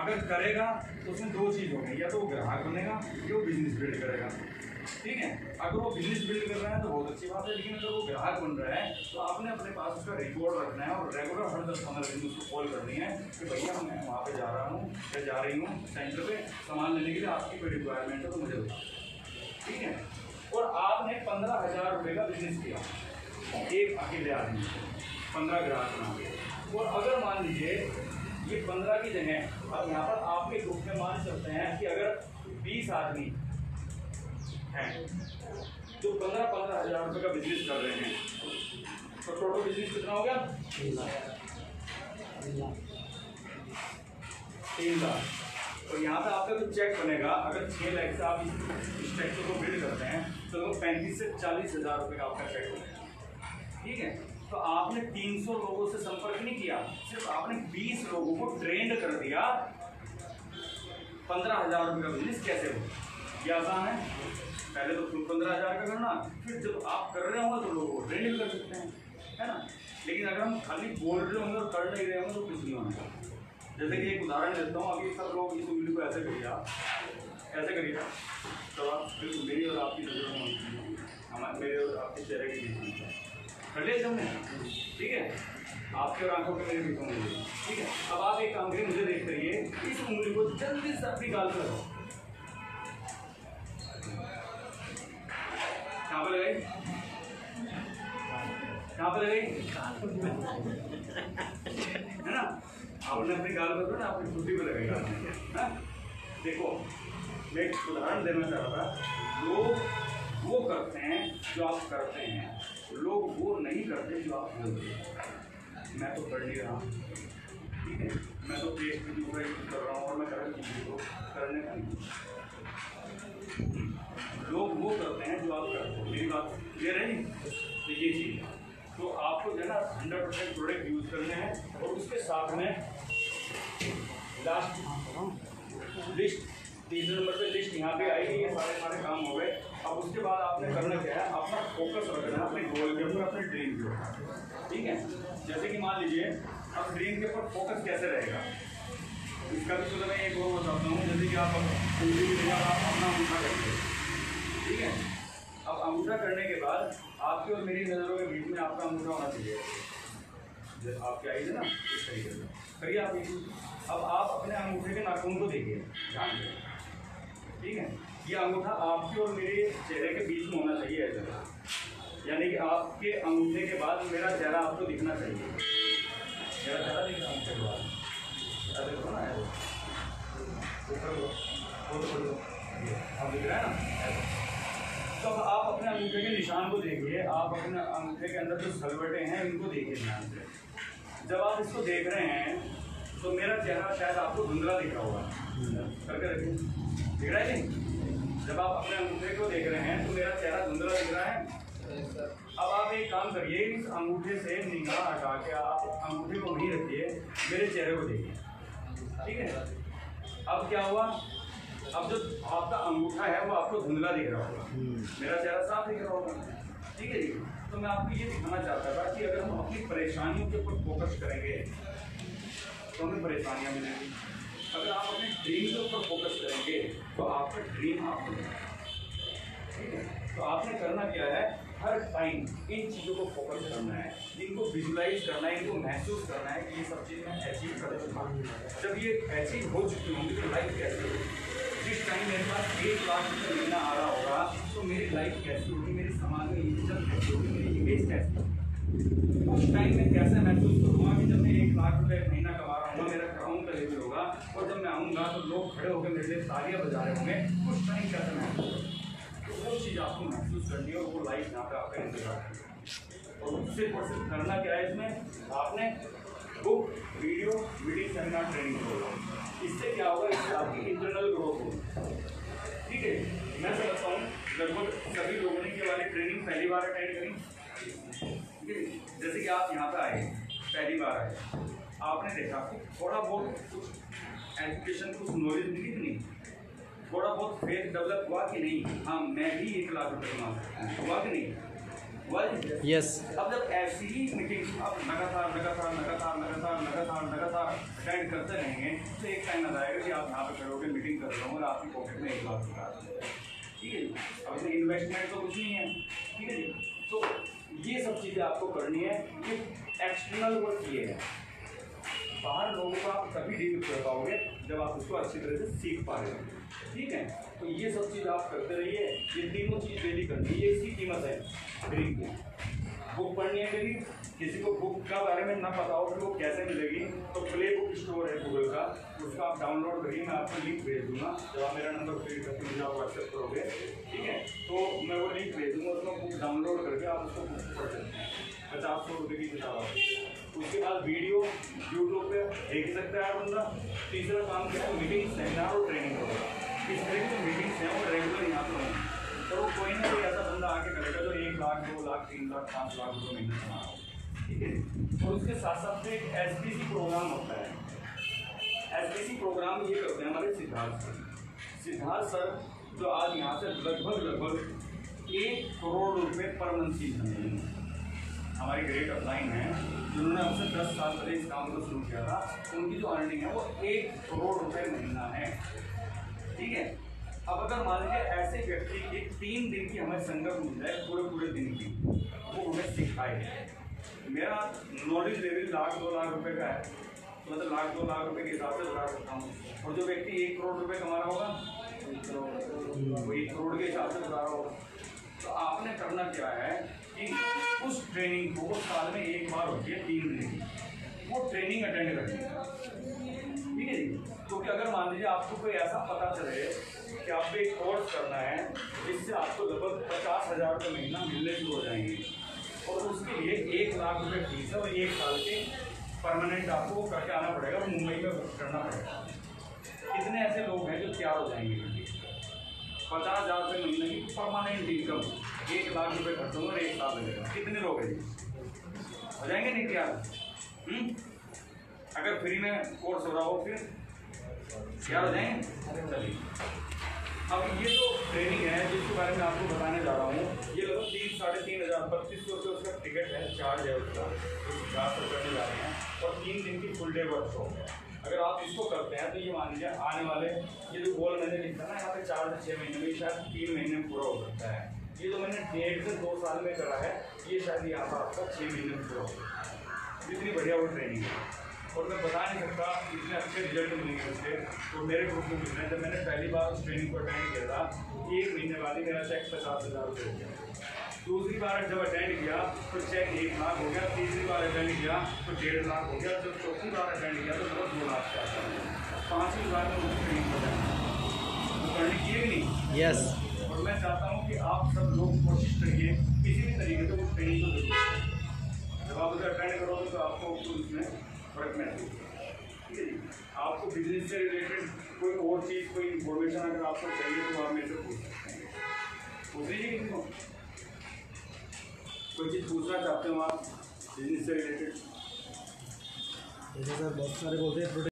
अगर करेगा तो उसमें 2 चीज़ होंगी, या तो वो ग्राहक बनेगा या वो बिजनेस बिल्ड करेगा। ठीक है। अगर वो बिजनेस बिल्ड कर रहा है तो बहुत अच्छी बात है, लेकिन अगर वो ग्राहक बन रहा है तो आपने अपने पास उसका रिकॉर्ड रखना है और रेगुलर हर 10-15 दिन उसको कॉल करनी है कि भैया मैं वहाँ पे जा रहा हूँ या जा रही हूँ सेंटर पे सामान लेने के लिए, आपकी कोई रिक्वायरमेंट है तो मुझे बताओ। ठीक है। और आपने 15,000 रुपये का बिजनेस किया, एक अकेले आदमी 15 ग्राहक बना के। और अगर मान लीजिए ये 15 की जगह अब यहाँ पर आपके ग्रुप में मान सकते हैं कि अगर 20 आदमी हैं जो 15,000 रुपये का बिजनेस कर रहे हैं, तो टोटल बिजनेस कितना हो गया? 3 लाख। और यहाँ पे आपका जो चेक बनेगा, अगर 6 लाख से आप इस स्ट्रक्चर को बिल्ड करते हैं तो 35 से 40,000 रुपये का आपका चेक बनेगा। ठीक है। तो आपने 300 लोगों से संपर्क नहीं किया, सिर्फ आपने 20 लोगों को ट्रेंड कर दिया। 15,000 रुपये का बिजनेस कैसे हो? ये आसान है। पहले तो 15,000 का करना, फिर जब आप कर रहे होंगे तो लोगों को ट्रेंड भी कर सकते हैं, है ना। लेकिन अगर हम खाली बोल रहे होंगे और कर नहीं रहे होंगे तो कुछ नहीं होगा। जैसे कि एक उदाहरण देता हूँ, अभी सब लोग इस वीडियो को ऐसे करिएगा, ऐसे करिएगा, तो आप बिल्कुल मेरी और आपकी नजरों में हमारे, मेरे और आपके चेहरे के बीच में कर लिया हमने। ठीक है। आपके और आंखों के मेरे बीच में। ठीक है। अब आप एक काम करिए, मुझे देख करिए, इस उंगली को जल्दी से अपनी गाल पर लगाओ। कहाँ पर लगाई? कहाँ पर लगाई? है ना। आपने अपनी गाल पर ना अपनी छुट्टी पर लगाई। देखो मैं एक उदाहरण देना चाह रहा था। लोग वो करते हैं जो आप करते हैं, लोग वो नहीं करते जो आप बोलते हैं। मैं तो कर नहीं रहा, ठीक है, मैं तो पेस्ट का यूज़ कर रहा हूँ और मैं कर चीज़ों को करने का नहीं। लोग वो करते हैं जो आप करते हो। मेरी बात क्लियर है नहीं? तो ये चीज़ है। तो आपको जो है ना 100% प्रोडक्ट यूज़ करने हैं और उसके साथ में लास्ट लिस्ट, तीसरे नंबर पे लिस्ट यहाँ पे आई, ये सारे हमारे काम हो गए। अब उसके बाद आपने करना क्या है, अपना फोकस रखना है अपने गोल के ऊपर, अपने ड्रीम के ऊपर। ठीक है। जैसे कि मान लीजिए अब ड्रीम के ऊपर फोकस कैसे रहेगा, इसका भी तो मैं एक और बताता हूँ। जैसे कि आप अपना अंगूठा करेंगे, ठीक है। अब अंगूठा करने के बाद आपकी और मेरी नज़रों के बीच में आपका अंगूठा होना चाहिए। जब आपकी आई है ना इस तरीके से करिए आप। अब आप अपने अंगूठे के नाखून को देखिए ध्यान से, ठीक है। ये अंगूठा आपके और मेरे चेहरे के बीच में होना चाहिए ऐसा, यानी कि आपके अंगूठे के बाद मेरा चेहरा आपको दिखना चाहिए। मेरा चेहरा दिखना अंगूठे के बाद ऐसे करो ना, ऐसे आप दिख रहा है ना। तो आप अपने अंगूठे के निशान को देखिए, आप अपने अंगूठे के अंदर जो सलवटें हैं इनको देखिए ध्यान से। जब आप इसको देख रहे हैं तो मेरा चेहरा शायद आपको धुंधला दिख रहा होगा, करके रखिए, दिख रहा है नहीं? जब आप अपने अंगूठे को देख रहे हैं तो मेरा चेहरा धुंधला दिख रहा है। अब आप एक काम करिए, इस अंगूठे से निगाह हटा के आप अंगूठे को वहीं रखिए, मेरे चेहरे को देखिए, ठीक है। अब क्या हुआ, अब जो आपका अंगूठा है वो आपको धुंधला दिख रहा होगा, मेरा चेहरा साफ दिख रहा होगा, ठीक है जी। तो मैं आपको ये दिखाना चाहता था कि अगर हम अपनी परेशानियों के ऊपर फोकस करेंगे तो हमें परेशानियां मिलेंगी, अगर आप अपने ड्रीम के ऊपर फोकस करेंगे तो आपका ड्रीम आपको मिलेगा। ठीक है, तो आपने करना क्या है, हर टाइम इन चीज़ों को फोकस करना है, इनको विजुलाइज करना है, इनको महसूस करना है कि ये सब चीज़ मैं अचीव कर चुका हूँ। जब ये अचीव हो चुकी होंगी तो लाइफ कैसी होगी। जिस टाइम मेरे पास 1 लाख रुपये महीना आ रहा होगा तो मेरी लाइफ कैसी होगी, मेरी समाज में इज्जत कैसी होगी, मेरी इमेज कैसी होगी। उस टाइम में कैसे महसूस करूँगा कि जब मैं 1 लाख रुपये महीना कमा रहा हूँ, मेरा क्राउन का लेवल होगा और जब मैं आऊँगा तो लोग खड़े होकर मेरे लिए तालियां बजा रहे होंगे, उस टाइम कैसे महसूस होगा। तो वो चीज़ आपको महसूस करनी है और वो लाइफ यहाँ पे आपका इंतजार है। और सिर्फ करना क्या है इसमें, आपने book, video, meeting, seminar, training होगा। इससे क्या होगा, इससे आपकी इंटरनल ग्रोथ होगी। ठीक है, मैं समझता हूँ लगभग सभी लोगों ने ये वाली ट्रेनिंग पहली बार अटेंड करी। ठीक है, जैसे कि आप यहाँ पे आए, पहली बार आए, आपने देखा कि थोड़ा बहुत कुछ एजुकेशन, कुछ नॉलेज मिली कि नहीं, थोड़ा बहुत फेथ डेवलप हुआ कि नहीं, हाँ मैं भी 1 लाख रुपये कमा सकता हूँ, हुआ कि नहीं, हुआ। यस। अब जब ऐसी ही मीटिंग आप लगातार अटेंड करते रहेंगे तो एक टाइम आ जाएगा कि आप यहाँ पे खड़े होकर मीटिंग कर रहे हो और आपकी पॉकेट में 1 लाख रुपये आ जाएगा। ठीक है, अब इसमें इन्वेस्टमेंट तो कुछ नहीं है। ठीक है जी, तो ये सब चीज़ें आपको करनी है। ये एक्सटर्नल वर्क ये है, बाहर लोगों को आप तभी डील कर पाओगे जब आप उसको अच्छी तरह से सीख पा रहे हो। ठीक है, तो ये सब चीज़ आप करते रहिए। ये तीनों चीज़ डेली करनी है, ये इसकी कीमत है ड्रीम की। बुक पढ़नी है डेली, किसी को बुक का बारे में ना पता हो कि वो कैसे मिलेगी तो प्ले बुक स्टोर है गूगल का, उसका आप डाउनलोड करिए, मैं आपको लिंक भेज दूँगा। जब आप मेरा नंबर फीड करके मुझे आप व्हाट्सएप करोगे, ठीक है, तो मैं वो लिंक भेज दूँगा, उसमें बुक डाउनलोड करके आप उसको बुक पढ़ सकते हैं। 50-100 रुपये की किताब है। उसके बाद वीडियो यूट्यूब पे देख सकता है बंदा। तीसरा काम क्या है, मीटिंग, सेमिनार और ट्रेनिंग होगा। इस तरह की जो मीटिंग्स हैं वो रेगुलर यहाँ पर हों, तो कोई ना कोई ऐसा बंदा आके करेगा जो 1 लाख, 2 लाख, 3 लाख, 5 लाख रुपये महीने कमा रहा हो। ठीक है, और उसके साथ साथ एक SBC प्रोग्राम होता है। SBC प्रोग्राम ये करते हैं हमारे सिद्धार्थ सर, जो आज यहाँ से लगभग 1 करोड़ रुपये पर मंथ सीखते हैं। हमारी ग्रेट अपलाइन है, जिन्होंने हमसे 10 साल पहले इस काम को शुरू किया था, उनकी जो अर्निंग है वो 1 करोड़ रुपये महीना है। ठीक है, अब अगर मान लीजिए ऐसे व्यक्ति की 3 दिन की हमें संगत मिल जाए, पूरे दिन की, वो हमें सिखाए। मेरा नॉलेज लेवल 1-2 लाख रुपए का है, तो मतलब 1-2 लाख रुपए के हिसाब से बता सकता हूँ। और जो व्यक्ति 1 करोड़ रुपए कमा रहा होगा वो 1 करोड़ के हिसाब से बता रहा होगा। तो आपने करना क्या है कि उस ट्रेनिंग को साल में 1 बार होती है 3 दिन की, वो ट्रेनिंग अटेंड करनी है। ठीक है जी, क्योंकि अगर मान लीजिए आपको कोई ऐसा पता चले कि आपको एक कोर्स करना है जिससे आपको लगभग 50,000 रुपये महीना मिलने शुरू हो जाएंगे, और उसके लिए 1 लाख रुपये फीस है और 1 साल के परमानेंट आपको करके आना पड़ेगा, मुंबई में करना पड़ेगा। कितने ऐसे लोग हैं जो तैयार हो जाएंगे? 50,000 रुपये महीने की परमानेंट इनकम, 1 लाख रुपये खर्च होंगे और 1 साल लगेगा। कितने लोग हैं हो जाएंगे नहीं तैयार? अगर फ्री में कोर्स हो रहा हो फिर तैयार हो जाएंगे? चलिए, अब ये जो ट्रेनिंग है जिसके बारे में आपको बताने जा रहा हूँ, ये लगभग 3-3,500 3200 रुपये उसका टिकट है, चार्ज है उसका, 400 करने जा रहे हैं, और 3 दिन की फुल डे वर्कशॉप है। अगर आप इसको करते हैं तो ये मान लीजिए आने वाले ये जो गोल मैंने लिखा ना यहाँ पे 4 से 6 महीने में, शायद 3 महीने में पूरा हो सकता है। ये जो मैंने 1.5 से 2 साल में करा है, ये शायद यहाँ पर आपका 6 महीने में पूरा हो। इतनी बढ़िया वो ट्रेनिंग है और मैं बता नहीं सकता इतने अच्छे रिजल्ट मिलेंगे उसके। तो मेरे ग्रुप में मिल रहे हैं, जब मैंने पहली बार उस ट्रेनिंग को अटेंड किया था, 1 महीने बाद ही मेरा चेक 50,000 रुपये हो गया। दूसरी बार जब अटेंड किया तो चेक 1 लाख हो गया, तीसरी बार अटेंड किया तो 1.5 लाख हो गया, जब चौथी बार अटेंड किया तो लगभग 2 लाख के आसपास। 5वीं बार में मुझे ट्रेनिंग हो जाए तो करने की भी नहीं। यस, और मैं चाहता हूँ कि आप सब लोग कोशिश करिए किसी भी तरीके से उस ट्रेनिंग को जरूर, जब आप उसे अटेंड करोगे तो आपको उसमें फर्क महसूस होगा। ठीक है जी, आपको बिजनेस से रिलेटेड कोई और चीज़, कोई इन्फॉर्मेशन अगर आपको चाहिए तो आप मेरे से पूछ सकते हैं। पूछ लीजिए किसी को, कोई चीज़ पूछना चाहते हो आप बिजनेस से रिलेटेड? जैसे सर बहुत सारे बोलते हैं